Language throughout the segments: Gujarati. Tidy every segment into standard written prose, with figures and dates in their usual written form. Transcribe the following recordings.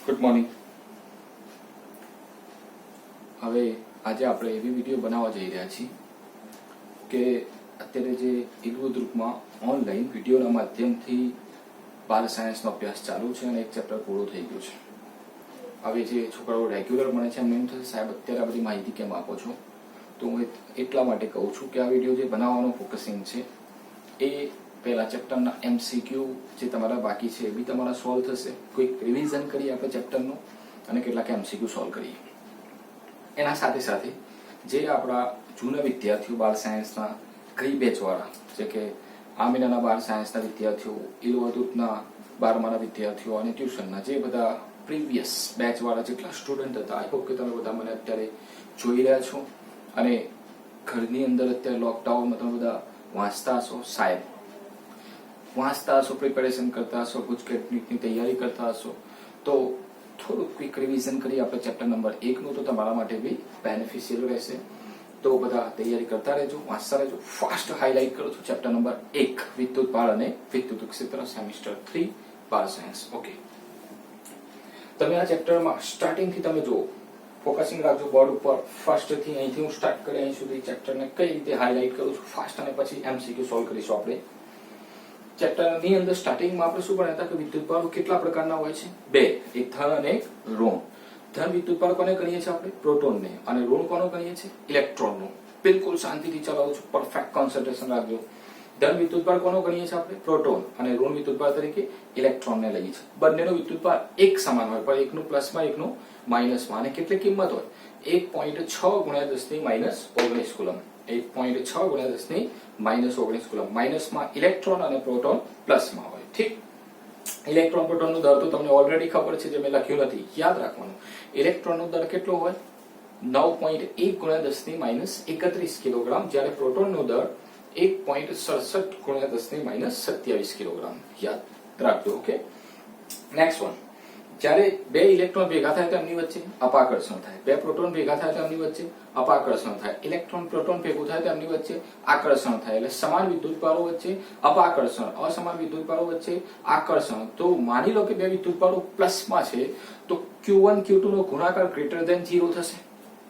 Good morning. હવે આજે આપણે એવી વિડીયો બનાવવા જઈ રહ્યા છીએ કે અત્યારે જે ઇલવુડ ગ્રુપમાં ઓનલાઈન વિડીયોના માધ્યમથી બાર સાયન્સનો અભ્યાસ ચાલુ છે અને એક ચેપ્ટર પૂરું થઈ ગયું છે. હવે જે છોકરાઓ રેગ્યુલર ભણે છે એમને એમ થશે સાહેબ અત્યારે આ બધી માહિતી કેમ આપો છો? તો હું એટલા માટે કહું છું કે આ વિડીયો જે બનાવવાનો ફોકસિંગ છે એ પહેલા ચેપ્ટરના MCQ જે તમારા બાકી છે એ બી તમારા સોલ્વ થશે. કોઈક રિવિઝન કરીએ આપણે ચેપ્ટરનું અને કેટલાક MCQ સોલ્વ કરીએ. એના સાથે સાથે જે આપણા જૂના વિદ્યાર્થીઓ બાર સાયન્સના કઈ બેચવાળા છે કે આ મહિનાના બાર સાયન્સના વિદ્યાર્થીઓ, ઇલવદૂતના 12માના વિદ્યાર્થીઓ અને ટ્યુશનના જે બધા પ્રીવિયસ બેચવાળા જેટલા સ્ટુડન્ટ હતા, આઈ હોપ કે તમે બધા મને અત્યારે જોઈ રહ્યા છો અને ઘરની અંદર અત્યારે લોકડાઉનમાં તમે બધા વાંચતા હશો, સાહેબ વાંચતા હશો, પ્રિપેરેશન કરતા હશો, ગુજકેટની તૈયારી કરતા હશો. તો થોડુંક ક્વિક રિવિઝન કરીએ આપણે ચેપ્ટર નંબર 1 નું, તો તમારા માટે બી બેનિફિશિયલ રહેશે. તો બધા તૈયારી કરતા રહેજો, વાંચતા રહેજો. ફાસ્ટ હાઇલાઇટ કરું છું ચેપ્ટર નંબર 1 વિદ્યુત ભાર અને વિદ્યુત ક્ષેત્ર, સેમિસ્ટર 3 બાર સાયન્સ. ઓકે, તમે આ ચેપ્ટરમાં સ્ટાર્ટિંગથી તમે જુઓ, ફોકસિંગ રાખજો બોર્ડ ઉપર. ફર્સ્ટ થી અહીંથી હું સ્ટાર્ટ કરી અહીં સુધી ચેપ્ટરને કઈ રીતે હાઇલાઇટ કરું છું ફાસ્ટ, અને પછી MCQ સોલ્વ કરીશું આપણે. ચેપ્ટરની અંદર સ્ટાર્ટિંગમાં આપણે શું ભણ્યા હતા કે વિદ્યુતભારો કેટલા પ્રકારના હોય છે? બે, એક ધન અને એક ઋણ. ધન વિદ્યુતભાર કોને ગણીએ છીએ આપણે? પ્રોટોનને. અને ઋણ કોનો ગણીએ છીએ? ઇલેક્ટ્રોનનો. બિલકુલ શાંતિથી ચલાવું છું, પરફેક્ટ કોન્સન્ટ્રેશન રાખજો. ધન વિદ્યુતભાર કોનો ગણીએ છીએ આપણે? પ્રોટોન. અને ઋણ વિદ્યુતભાર તરીકે ઇલેક્ટ્રોનને લઈએ છીએ. બંનેનો વિદ્યુતભાર એક સમાન હોય, પણ એકનું પ્લસમાં એકનું માઇનસમાં. અને કેટલી કિંમત હોય? 1.6 × 10⁻19 કુલમ. 1.6 × 10⁻19 કુલમ. માઇનસમાં ઇલેક્ટ્રોન અને પ્રોટોન પ્લસમાં હોય. ઠીક, ઇલેક્ટ્રોન પ્રોટોનનો દર તો તમને ઓલરેડી ખબર છે, જે મેં લખ્યું નથી, યાદ રાખવાનું. ઇલેક્ટ્રોનનો દર કેટલો હોય? 9.1 × 10⁻31 કિલોગ્રામ, જ્યારે પ્રોટોનનો દર 1.67 × 10⁻27 કિલોગ્રામ. યાદ રાખજો. Okay, next one. જ્યારે બે ઇલેક્ટ્રોન ભેગા થાય તો એમની વચ્ચે અપાકર્ષણ થાય. બે પ્રોટોન ભેગા થાય તો એમની વચ્ચે અપાકર્ષણ થાય. ઇલેક્ટ્રોન પ્રોટોન ભેગું થાય તો એમની વચ્ચે આકર્ષણ થાય. એટલે સમાન વિદ્યુતભારો વચ્ચે અપાકર્ષણ, અસમાન વિદ્યુતભારો વચ્ચે આકર્ષણ. તો માની લો કે બે વિદ્યુતભારો પ્લસમાં છે, તો Q1 Q2 નો ગુણાકાર ગ્રેટર ધેન 0 થશે.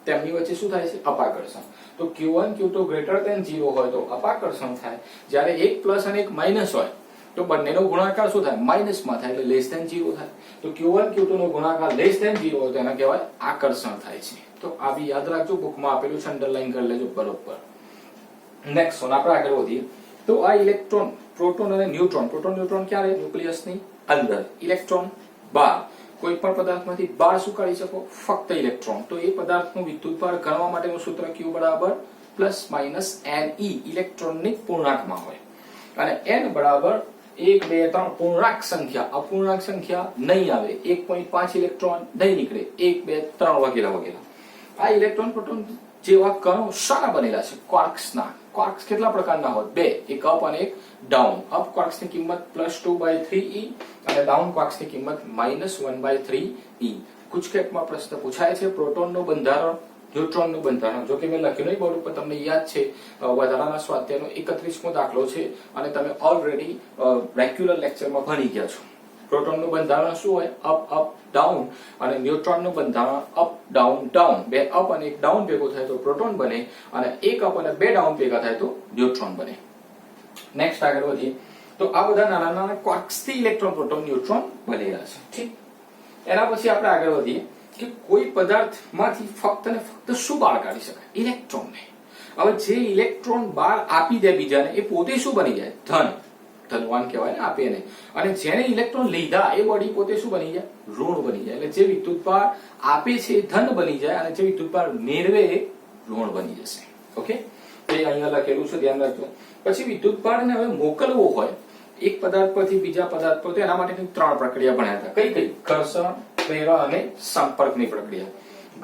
તેમની વચ્ચે શું થાય છે? અપાકર્ષણ. તો Q1 Q2 ગ્રેટર ધેન 0 હોય તો અપાકર્ષણ થાય. જ્યારે એક પ્લસ અને એક માઇનસ હોય તો બંનેનો ગુણાકાર શું થાય? માઇનસમાં થાય, એટલે લેસ ધેન 0 થાય. તો Q1 Q2 નો ગુણાકાર લેસ ધેન 0 હોય તો એને કહેવાય આકર્ષણ થાય છે. તો આ બી યાદ રાખજો, બુકમાં આપેલું છે, અંડરલાઈન કરી લેજો બરોબર. નેક્સ્ટ વન આપણે આગળ વધીએ. તો આ ઇલેક્ટ્રોન, પ્રોટોન અને ન્યુટ્રોન. પ્રોટોન ન્યુટ્રોન ક્યારે? ન્યુક્લિયસની અંદર. ઇલેક્ટ્રોન બહાર. કોઈ પણ પદાર્થમાંથી બહાર શું કાઢી શકો? ફક્ત ઇલેક્ટ્રોન. તો એ પદાર્થનું વિદ્યુતભાર ગણવા માટેનું સૂત્ર Q બરાબર ±NE ઇલેક્ટ્રોનની પૂર્ણાંકમાં હોય. અને N બરાબર 1, 2, 3 પૂર્ણાંક સંખ્યા. અપૂર્ણાંક સંખ્યા નહીં આવે. 1.5 ઇલેક્ટ્રોન નહીં નીકળે. 1, 2, 3 વગેરે વગેરે. આ ઇલેક્ટ્રોન પ્રોટોન જેવા કણો શાના બનેલા છે? ક્વાર્ક્સના. ક્વાર્ક્સ કેટલા પ્રકારના હોય? બે, એક અપ અને એક ડાઉન. અપ ક્વાર્ક્સની કિંમત +2/3e અને ડાઉન ક્વાર્ક્સની કિંમત -1/3e. ગુજકેટમાં પ્રશ્ન પૂછાય છે પ્રોટોનનું બંધારણ, ન્યુટ્રોનનું બંધારણ. જો કે મેં લખ્યું નહીં બોર્ડ ઉપર, તમને યાદ છે વધારાના સ્વાધ્યાયનો 31મો દાખલો છે અને તમે ઓલરેડી રેગ્યુલર લેક્ચરમાં ભણી ગયા છો. પ્રોટોનનું બંધારણ શું હોય? Up up down. અને ન્યુટ્રોનનું બંધારણ અપ ડાઉન ડાઉન. બે અપ અને એક ડાઉન ભેગું થાય તો પ્રોટોન બને, અને એક અપ અને બે ડાઉન ભેગા થાય તો ન્યુટ્રોન બને. નેક્સ્ટ આગળ વધીએ. તો આ બધા નાના નાના ક્વાર્ક્સથી ઇલેક્ટ્રોન, પ્રોટોન, ન્યુટ્રોન બનેલા છે. ઠીક, એના પછી આપણે આગળ વધીએ કે કોઈ પદાર્થમાંથી ફક્ત ને ફક્ત શું બહાર કાઢી શકાય? ઇલેક્ટ્રોનને. હવે જે ઇલેક્ટ્રોન બહાર આપી દે બીજાને, એ પોતે શું બની જાય? ધન. ધનવાન કહેવાય ને, આપે એને. અને જેને ઇલેક્ટ્રોન લીધા એ બોડી પોતે શું બની જાય? ઋણ બની જાય. એટલે જે વિદ્યુતભાર આપે છે એ ધન બની જાય, અને જે વિદ્યુતભાર મેળવે એ ઋણ બની જશે. ઓકે, એ અહીંયા લખેલું છે, ધ્યાન રાખજો. પછી વિદ્યુતભારને હવે મોકલવો હોય એક પદાર્થ પરથી બીજા પદાર્થ પર, તો એના માટેની 3 પ્રક્રિયા ભણ્યા હતા. કઈ કઈ? ઘર્ષણ, પ્રેરણ અને સંપર્કની પ્રક્રિયા.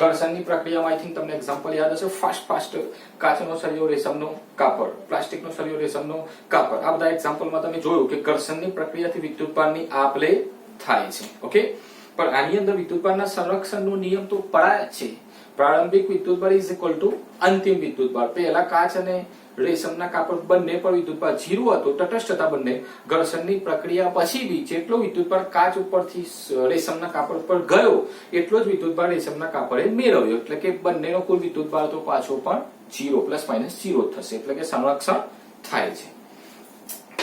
ઘર્ષણની પ્રક્રિયામાં આઈ થિંક તમને એક્ઝામ્પલ યાદ હશે. ફાસ્ટ કાચનો સળિયો રેશમનો કાપડ, પ્લાસ્ટિકનો સળિયો રેશમનો કાપડ. આ બધા એક્ઝામ્પલમાં તમે જોયું કે ઘર્ષણની પ્રક્રિયાથી વિદ્યુતભારની આપ-લે થાય છે. ઓકે, પણ આની અંદર વિદ્યુતભારના સંરક્ષણનો નિયમ તો પડાય જ છે, પ્રારંભિક વિદ્યુતભાર ઇઝ ઇક્વલ ટુ અંતિમ વિદ્યુતભાર. પહેલા કાચ અને રેશમના કાપડ બંને પર વિદ્યુતભાર 0 હતો, તટસ્થ હતા બંને. ઘર્ષણની પ્રક્રિયા પછી બી જેટલો વિદ્યુતભાર કાચ ઉપરથી રેશમના કાપડ પર ગયો એટલો જ વિદ્યુતભાર રેશમના કાપડે મેળવ્યો. એટલે કે બંનેનો કુલ વિદ્યુતભાર તો પાછો પણ 0 પ્લસ માઇનસ 0 થશે. એટલે કે સંરક્ષણ થાય છે.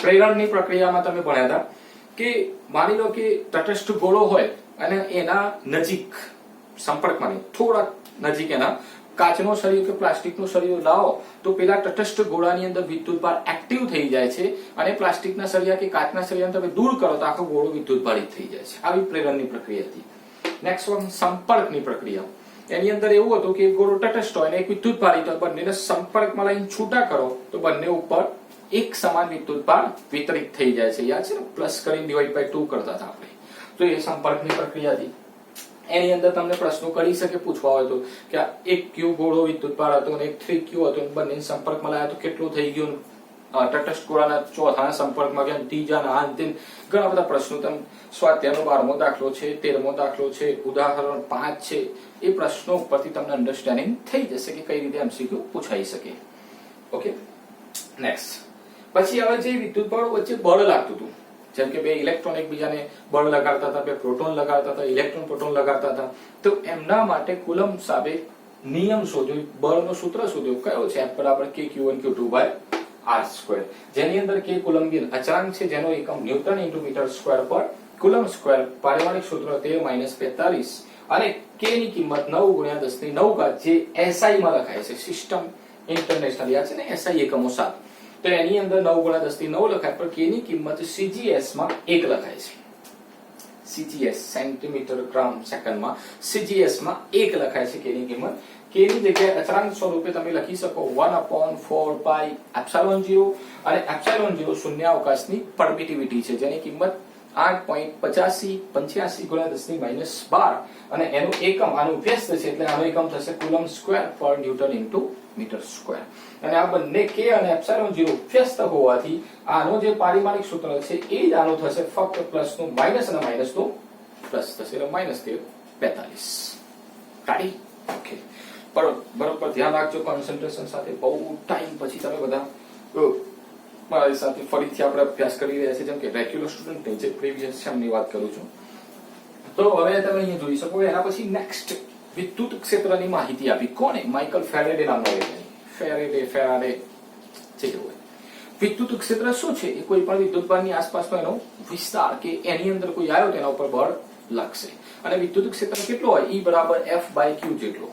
પ્રેરણની પ્રક્રિયામાં તમે ભણ્યા હતા કે માની લો કે તટસ્થ ગોળો હોય અને એના નજીક સંપર્કમાં થોડા નજીક એના કાચનો સળિયો કે પ્લાસ્ટિકનો સળિયો લાવો તો પેલા તટસ્થ ગોળાની અંદર વિદ્યુતભાર એક્ટિવ થઈ જાય છે અને પ્લાસ્ટિકના સળિયા કે કાચના સળિયાને તમે દૂર કરો તો આખો ગોળો વિદ્યુતભારિત થઈ જાય છે. આવી પ્રેરણની પ્રક્રિયા હતી. નેક્સ્ટ વન સંપર્કની પ્રક્રિયા. એની અંદર એવું હતું કે એક ગોળો તટસ્થ હોય અને એક વિદ્યુતભારિત હોય, બંનેને સંપર્કમાં લઈને છૂટા કરો તો બંને ઉપર એક સમાન વિદ્યુતભાર વિતરિત થઈ જાય છે. યાદ છે ને, પ્લસ કરીને ડિવાઈડ બાય 2 કરતા હતા આપણે. તો એ સંપર્કની પ્રક્રિયા હતી. એની અંદર તમને પ્રશ્નો કરી શકે પૂછવા હોય તો કે એક ક્યુ ગોળો વિદ્યુતભાર હતો અને એક 3Q હતો, બંને સંપર્કમાં લાયા તો કેટલો થઈ ગયો? તટસ્થ ગોળાના ચોથાના સંપર્કમાં ગયા, ત્રીજાના, અંતિમ ઘણા બધા પ્રશ્નો. તમે સ્વાધ્યાયનો 12મો દાખલો છે, 13મો દાખલો છે, ઉદાહરણ 5 છે. એ પ્રશ્નો ઉપરથી તમને અન્ડરસ્ટેન્ડિંગ થઈ જશે કે કઈ રીતે MCQ પૂછાઈ શકે. Okay, next. પછી હવે જે વિદ્યુતભારો વચ્ચે બળ લાગતું હતું, જેમ કે બે ઇલેક્ટ્રોન એકબીજાને બળ લગાડતા હતા, બે પ્રોટોન લગાડતા હતા, ઇલેક્ટ્રોન પ્રોટોન લગાડતા હતા, તો એમના માટે કુલમ્બ સાહેબે નિયમ શોધ્યો, બળનો સૂત્ર શોધ્યો. કયો છે? F બરાબર K(Q1Q2)/r², જેની અંદર K કુલમ્બિયન અચળાંક છે, જેનો એકમ ન્યૂટન ઇન્ટુ મીટર સ્ક્વેર પર કુલમ્બ સ્ક્વેર. પારિમાણિક સૂત્ર 13-45 અને K ની કિંમત 9 × 10⁹, જે SI માં લખાય છે, સિસ્ટમ ઇન્ટરનેશનલ. યાદ છે ને, SI એકમો 7. તો એની અંદર 9 × 10⁹ લખાય, પણ K ની કિંમત CGS માં 1 લખાય છે. CGS સેન્ટીમીટર ગ્રામ સેકન્ડમાં, CGS માં 1 લખાય છે K ની કિંમત. K ની જગ્યાએ અચળાંક સ્વરૂપે તમે લખી શકો 1/4πε0, અને ε0 શૂન્યાવકાશની પરમિટિવિટી છે, જેની કિંમત 8.85 × 10⁻12, અને એનું એકમ આનું વ્યસ્ત છે, એટલે આનો એકમ થશે કુલમ્બ સ્ક્વેર પર ન્યૂટન ઇન્ટુ મીટર સ્ક્વેર. અને આ બંને K અને ε0 વ્યસ્ત હોવાથી આનો જે પારિમાણિક સૂત્ર છે એ જ આનું થશે, ફક્ત પ્લસ નું માઇનસ અને માઇનસ નું પ્લસ થશે, એટલે -13.45. કાઢી. ઓકે, બરોબર ધ્યાન રાખજો કોન્સન્ટ્રેશન સાથે. બહુ ટાઈમ પછી તમે બધા મારી સાથે ફરીથી આપણે અભ્યાસ કરી રહ્યા છીએ, જેમ કે રેગ્યુલર સ્ટુડન્ટ જે પ્રીવિયસ છે એમની વાત કરું છું. તો હવે તમે અહીંયા જોઈ શકો. એના પછી નેક્સ્ટ વિદ્યુત ક્ષેત્રની માહિતી આપી. કોને? માઇકલ ફેરાડે નામનો વૈજ્ઞાનિક. ફેરાડે જે હોય. વિદ્યુત ક્ષેત્ર શું છે? એ કોઈ પણ વિદ્યુતભારની આસપાસનો એનો વિસ્તાર કે એની અંદર કોઈ આવ્યો તેના ઉપર બળ લાગશે. અને વિદ્યુત ક્ષેત્ર કેટલો હોય? E બરાબર F/Q જેટલો.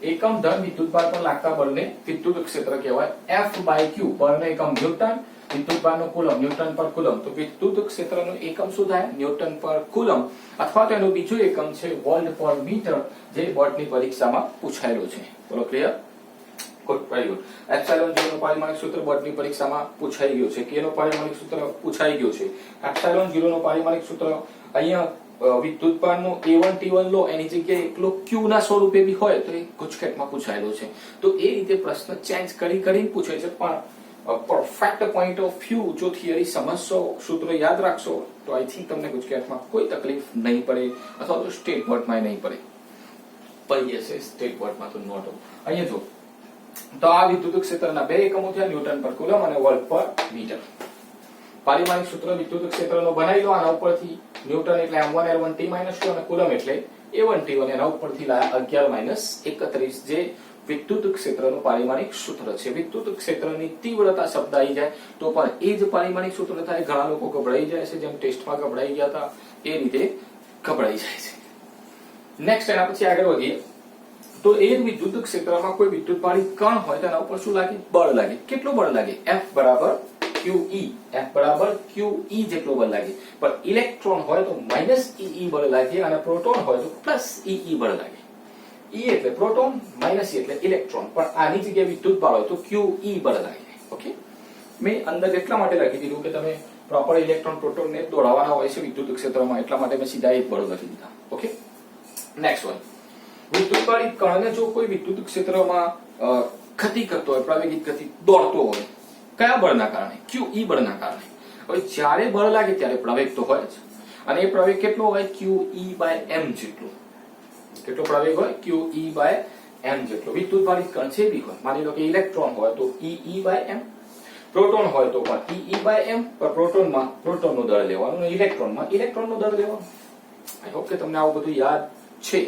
એકમ ધન વિદ્યુતભાર પર લાગતા બળને વિદ્યુત ક્ષેત્ર કહેવાય. F/Q બળનો એકમ ન્યૂટન, વિદ્યુતભારનો કુલમ ન્યૂટન પર કુલમ. તો વિદ્યુત ક્ષેત્રનો એકમ શું થાય? ન્યૂટન પર કુલમ. અથવા તો એનું બીજું એકમ છે વોલ્ટ પર મીટર, જે બોર્ડની પરીક્ષામાં પૂછાયેલું છે. બોલો, ક્લિયર? Good, very good. ε0 નો પારિમાણિક સૂત્ર બોર્ડની પરીક્ષામાં પૂછાઈ ગયો છે. K નો પારિમાણિક સૂત્ર પૂછાઈ ગયો છે. ε0 નો પારિમાણિક સૂત્ર અહીંયા વિદ્યુતભારનો A1 T1 લો, એની જગ્યાએ એકલો Q ના સ્વરૂપે બી હોય તો એ ગુજકેટમાં પૂછાયેલો છે. તો એ રીતે પ્રશ્ન ચેન્જ કરીને પૂછે છે, પણ પરફેક્ટ પોઈન્ટ ઓફ વ્યૂ જો થિયરી સમજશો, સૂત્રો યાદ રાખશો, તો આઈ થિંક તમને ગુજકેટમાં કોઈ તકલીફ નહીં પડે, અથવા તો સ્ટેટ બોર્ડમાં નહીં પડે. પડી જશે સ્ટેટ બોર્ડમાં તો નોટ. અહીંયા જો, તો આ વિદ્યુત ક્ષેત્રના બે એકમો થયા, ન્યૂટન પર કુલમ અને વોલ્ટ પર મીટર. પારિમાણિક સૂત્ર વિદ્યુત ક્ષેત્રનો બનાવી લો. આના ઉપરથી ન્યૂટન એટલે m1L1T-2 અને કુલમ એટલે A1T1, એના ઉપરથી લાયા 11-31, જે વિદ્યુત ક્ષેત્રનું પારિમાણિક સૂત્ર છે. વિદ્યુત ક્ષેત્રની તીવ્રતા શબ્દ આવી જાય તો પણ એ જ પારિમાણિક સૂત્ર થાય. ઘણા લોકો ગભરાઈ જાય છે, જેમ ટેસ્ટમાં ગભરાઈ ગયા હતા એ રીતે ગભરાઈ જાય છે. નેક્સ્ટ એના પછી આગળ વધીએ તો એ જ વિદ્યુત ક્ષેત્રમાં કોઈ વિદ્યુતભારી કણ હોય તેના ઉપર શું લાગે? બળ લાગે. કેટલું બળ લાગે? F બરાબર QE. F બરાબર QE જેટલો બળ લાગે. પણ ઇલેક્ટ્રોન હોય તો -EE બળ લાગે, અને પ્રોટોન હોય તો +EE બળ લાગે. E એટલે પ્રોટોન, -E એટલે ઇલેક્ટ્રોન. પણ આની જગ્યાએ વિદ્યુતભાર હોય તો QE બળ લાગે. ઓકે, મેં અંદર એટલા માટે લખી દીધું કે તમે પ્રોપર ઇલેક્ટ્રોન પ્રોટોન ને દોડાવવાના હોય છે વિદ્યુત ક્ષેત્રમાં, એટલા માટે મેં સીધા એક બળ લખી દીધા. Okay, next one. વિદ્યુતભારી કણને જો કોઈ વિદ્યુત ક્ષેત્રમાં ગતિ કરતો હોય, પ્રાવેગિક ગતિ દોડતો હોય, કયા બળના કારણે? QE બળના કારણે. હવે જ્યારે બળ લાગે ત્યારે પ્રવેગ તો હોય જ, અને એ પ્રવેગ કેટલો હોય? QE/m જેટલો. કેટલો પ્રવેગ હોય? QE/m m જેટલો વિદ્યુતભારિત કણ છે બી હોય, માની લો કે ઇલેક્ટ્રોન હોય તો E/m, પ્રોટોન હોય તો પણ E/m, પર પ્રોટોનમાં પ્રોટોનનું દળ લેવાનું અને ઇલેક્ટ્રોનમાં ઇલેક્ટ્રોનનું દળ લેવાનું. આઈ હોપ કે તમને આવું બધું યાદ છે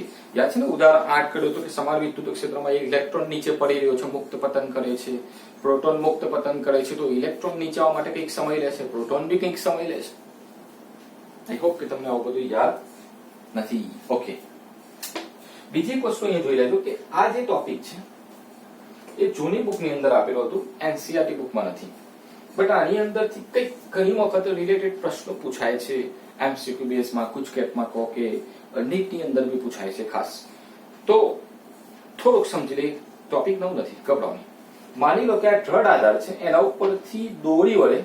ને. ઉદાહરણ 8 કર્યું હતું કે સમાન વિદ્યુત ક્ષેત્રમાં એક ઇલેક્ટ્રોન નીચે પડી રહ્યો છે, મુક્ત પતન કરે છે, પ્રોટોન મુક્ત પતન કરે છે, તો ઇલેક્ટ્રોન નીચે આવવા માટે કંઈક સમય લેશે, પ્રોટોન બી કંઈક સમય લેશે. આઈ હોપ કે તમને આવું બધું યાદ નથી. ઓકે, બીજી એક વસ્તુ અહીંયા જોઈ લેજો કે આ જે ટોપિક છે એ જૂની બુકની અંદર આપેલું હતું, એનસીઈઆરટી બુકમાં નથી, બટ આની અંદરથી કંઈક ઘણી વખત રિલેટેડ પ્રશ્નો પૂછાય છે એમસીક્યુ બેઝમાં, કુચકેટમાં કહો કે નીટની અંદર બી પૂછાય છે ખાસ. તો થોડુંક સમજી લે, ટોપિક નવું નથી, ગભરાવાની. માની લો કે આ દ્રઢ આધાર છે, એના ઉપરથી દોરી વડે,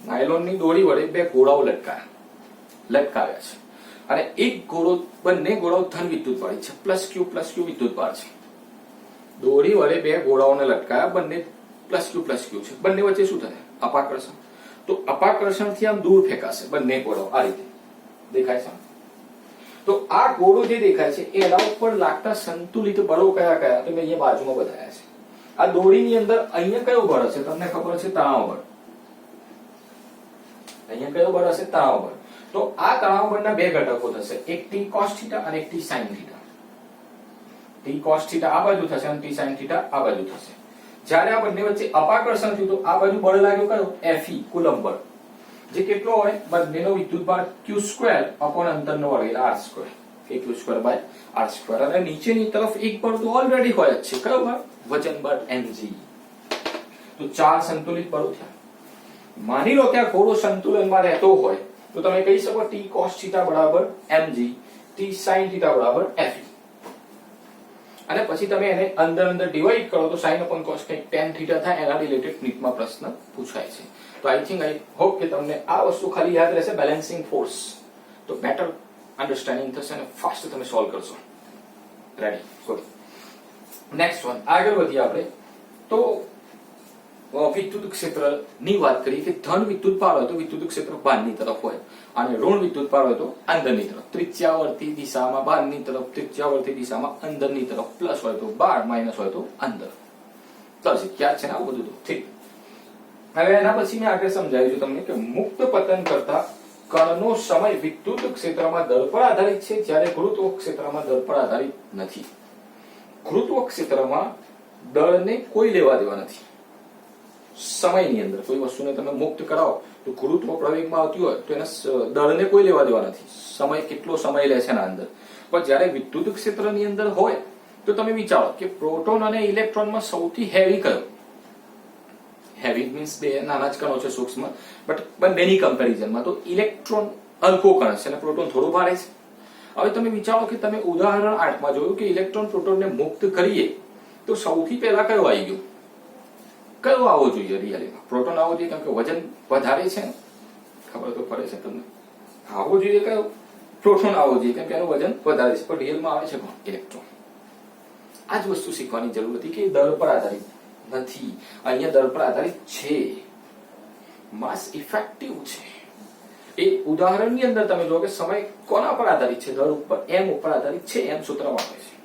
નાયલોનની દોરી વડે બે ગોળાઓ લટકાવ્યા છે અને એક ગોળો, બંને ગોળાઓ ધન વિદ્યુતવાળી છે, +Q વિદ્યુતભાર છે. દોરી વડે બે ગોળાઓને લટકાયા, બંને +Q છે. બંને વચ્ચે શું થાય? અપાકર્ષણ. તો અપાકર્ષણથી આમ દૂર ફેંકાશે બંને ગોળાઓ. આ રીતે દેખાય છે. તો આ ગોળો જે દેખાય છે એના ઉપર લાગતા સંતુલિત બળો કયા કયા, તો મેં અહીંયા બાજુમાં બતાવ્યા છે. આ દોરીની અંદર અહીંયા કયો બળ હશે? તમને ખબર હશે, તણાવ બળ. અહીંયા કયો બળ હશે? તણાવ બળ. તો આ તણાવ બળના બે ઘટકો થશે, એક T cos θ અને એક T sin θ. T cos θ આ બાજુ થશે અને T sin θ આ બાજુ થશે. જ્યારે આ બંને વચ્ચે અપાકર્ષણ થયું તો આ બાજુ બળ લાગ્યો કયો? Fe, કુલંબ બળ. જે કેટલો હોય? બંનેનો વિદ્યુતભાર q² અંતરનો વર્ગ એટલે r², q²/r². અને નીચેની તરફ એક બળ તો ઓલરેડી હોય જ છે, કયો બળ? વજન બળ mg. તો ચાર સંતુલિત બળો થયા. માની લો કે આ ગોળો સંતુલનમાં રહેતો હોય તો તમે કહી શકો T cos θ બરાબર mg, T sin θ બરાબર Fe. અને પછી તમે એને અંદર ડિવાઈડ કરો તો sin upon cos કંઈક tan θ થાય. એના રિલેટેડ નીટમાં પ્રશ્ન પૂછાય છે. તો આઈ હોપ કે તમને આ વસ્તુ ખાલી યાદ રહેશે, બેલેન્સિંગ ફોર્સ. તો બેટર અન્ડરસ્ટેન્ડિંગ થશે અને ફાસ્ટ તમે સોલ્વ કરશો. રેડી? ગુડ. નેક્સ્ટ વન, આગળ વધીએ આપણે. તો વિદ્યુત ક્ષેત્રની વાત કરીએ કે ધન વિદ્યુતભાર હોય તો વિદ્યુત ક્ષેત્ર બહારની તરફ હોય અને ઋણ વિદ્યુતભાર હોય તો અંદરની તરફ. ત્રિજ્યાવર્તી દિશામાં બહારની તરફ, ત્રિજ્યાવર્તી દિશામાં અંદરની તરફ. પ્લસ હોય તો બહાર, માઇનસ હોય તો અંદર. ચાલશે, ખ્યાલ છે ને આવું બધું? તો ઠીક. હવે એના પછી મેં આગળ સમજાવ્યું તમને કે મુક્ત પતન કરતા કણનો સમય વિદ્યુત ક્ષેત્રમાં દળ પર આધારિત છે, જ્યારે ગુરુત્વ ક્ષેત્રમાં દળ પર આધારિત નથી. ગુરુત્વ ક્ષેત્રમાં દળને કોઈ લેવા દેવા નથી. સમયની અંદર કોઈ વસ્તુને તમે મુક્ત કરાવો તો ગુરુત્વ પ્રવેગમાં આવતી હોય તો એના દળને કોઈ લેવા દેવા નથી. સમય કેટલો સમય લે છે એના અંદર. પણ જ્યારે વિદ્યુત ક્ષેત્રની અંદર હોય તો તમે વિચારો કે પ્રોટોન અને ઇલેક્ટ્રોનમાં સૌથી હેવી કયો? હેવી મીન્સ બે નાના જ કણો છે, સૂક્ષ્મ, બટ બંનેની કમ્પેરિઝનમાં તો ઇલેક્ટ્રોન હલકો કણ છે અને પ્રોટોન થોડો ભારે છે. હવે તમે વિચારો કે તમે ઉદાહરણ 8 માં જોયું કે ઇલેક્ટ્રોન પ્રોટોનને મુક્ત કરીએ તો સૌથી પહેલા કયો આવી ગયો? કયો આવવો જોઈએ? રિયલીમાં પ્રોટોન આવવો જોઈએ, કેમ કે વજન વધારે છે ને, ખબર તો પડે છે તમને. આવવો જોઈએ કયો? પ્રોટોન આવવો જોઈએ, કેમ કે એનું વજન વધારે છે. પણ રિયલમાં આવે છે કોણ? ઇલેક્ટ્રોન. આ જ વસ્તુ શીખવાની જરૂર હતી કે દળ પર આધારિત નથી, અહીંયા દળ પર આધારિત છે, માસ ઇફેક્ટિવ છે. એ ઉદાહરણની અંદર તમે જો કે સમય કોના પર આધારિત છે? દળ ઉપર, m ઉપર આધારિત છે. એમ સૂત્રમાં આવે છે.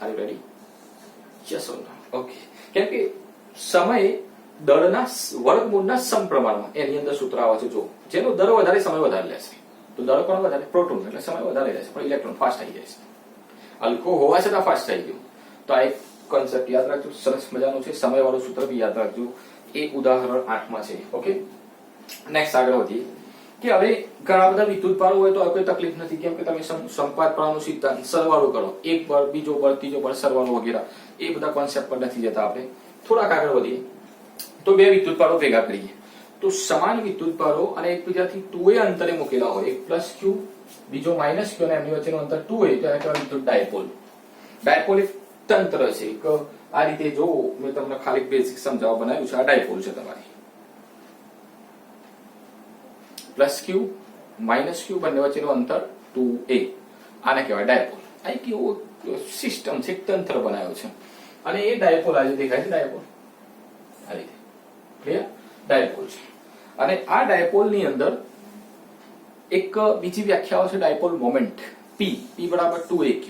Are you ready? Yes or no? Okay. કેમ કે સમય દળના વર્ગમૂળના સમપ્રમાણમાં એની અંદર સૂત્ર આવે છે. જો જેનો દર વધારે સમય વધારે લેશે તો દળ કોણ વધારે? પ્રોટોન. એટલે સમય વધારે લેશે પણ ઇલેક્ટ્રોન ફાસ્ટ થઈ જાય છે. હલકો હોવા છતાં ફાસ્ટ થઈ ગયું. તો આ એક કોન્સેપ્ટ યાદ રાખજો, સરસ મજાનું છે. સમય વાળું સૂત્ર બી યાદ રાખજો. એ ઉદાહરણ 8 માં છે. ઓકે, નેક્સ્ટ આગળ વધીએ કે હવે ઘણા બધા વિદ્યુતભારો હોય તો કોઈ તકલીફ નથી, કેમ કે તમે સંપાત પ્રવાહનો સિદ્ધાંત સરવાળો કરો, એક બળ, બીજો બળ, ત્રીજો બળ, સરવાળો વગેરે, એ બધા કોન્સેપ્ટ પર નથી જતા આપણે. થોડાક આગળ વધીએ તો બે વિદ્યુતભારો ભેગા કરીએ તો સમાન વિદ્યુતભારો અને એકબીજાથી 2a અંતરે મૂકેલા હોય, એક +Q બીજો -Q અને એમની વચ્ચેનું અંતર 2a, તો એને કહેવાય વિદ્યુત ડાયપોલ. ડાયપોલ એક તંત્ર છે, એક આ રીતે જો મેં તમને ખાલી બેઝિક સમજાવવા બનાવ્યું છે. આ ડાયપોલ છે તમારી, +Q -Q બંને વચ્ચેનું અંતર 2a, આને કહેવાય ડાયપોલ. આ એક એવો સિસ્ટમ છે, એક તંત્ર બનાવ્યો છે. અને એ ડાયપોલ આજે દેખાય છે, ડાયપોલ આ રીતે ક્લિયર ડાયપોલ છે. અને આ ડાયપોલ ની અંદર એક બીજી વ્યાખ્યાઓ છે ડાયપોલ મોમેન્ટ, P બરાબર 2aq.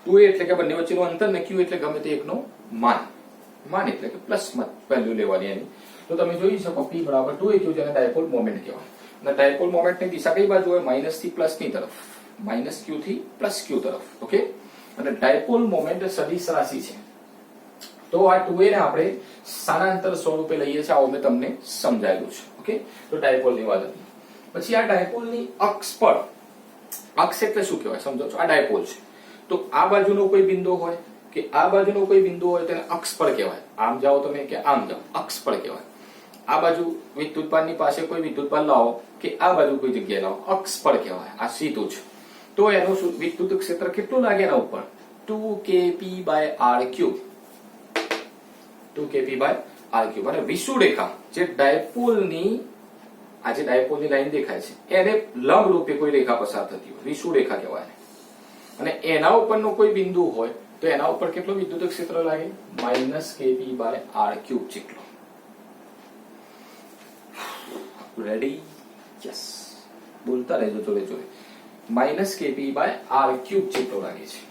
2a એટલે કે બંને વચ્ચેનું અંતર ને q એટલે ગમે તે એકનો માન એટલે કે પ્લસ વેલ્યુ લેવાની એની. તો તમે જોઈ શકો p બરાબર 2aq જેને ડાયપોલ મોમેન્ટ કહેવાય. અને ડાયપોલ મોમેન્ટની દિશા કઈ બાજુ હોય? માઇનસ થી પ્લસ ની તરફ, માઇનસ q થી પ્લસ q તરફ. ઓકે, અને ડાયપોલ મોમેન્ટ સદિશ રાશિ છે. તો આ 2a ને આપણે સ્થાનાંતર સ્વરૂપે લઈએ છીએ. આવો મેં તમને સમજાયેલું છે. ઓકે, તો ડાયપોલની વાત હતી. પછી આ ડાયપોલની અક્ષ પર, અક્ષ એટલે શું કહેવાય સમજો છો? આ ડાયપોલ છે તો આ બાજુનો કોઈ બિંદુ હોય કે આ બાજુનો કોઈ બિંદુ હોય તેને અક્ષ પર કહેવાય. આમ જાઓ તમે કે આમ જાઓ, અક્ષ પર કહેવાય. આ બાજુ વિદ્યુતભારની પાસે કોઈ વિદ્યુતભાર લાવો કે આ બાજુ કોઈ જગ્યાએ લાવો, અક્ષ પર કહેવાય. આ સીધું છે તો એનું વિદ્યુત ક્ષેત્ર કેટલું લાગે એના ઉપર? 2kp/r³. 2kp/r³. અને વિષુવરેખા જે ડાયપોલની, આ જે ડાયપોલની લાઈન દેખાય છે એને લંબ રૂપે કોઈ રેખા પસાર થતી હોય, વિષુવરેખા કહેવાય. અને એના ઉપરનો કોઈ બિંદુ હોય તો એના ઉપર કેટલો વિદ્યુત ક્ષેત્ર લાગે? -kp/r³ જેટલો. રેડી? યસ, બોલતા રહેજો જોડે જોડે. -kp/r³ જેટલો લાગે છે.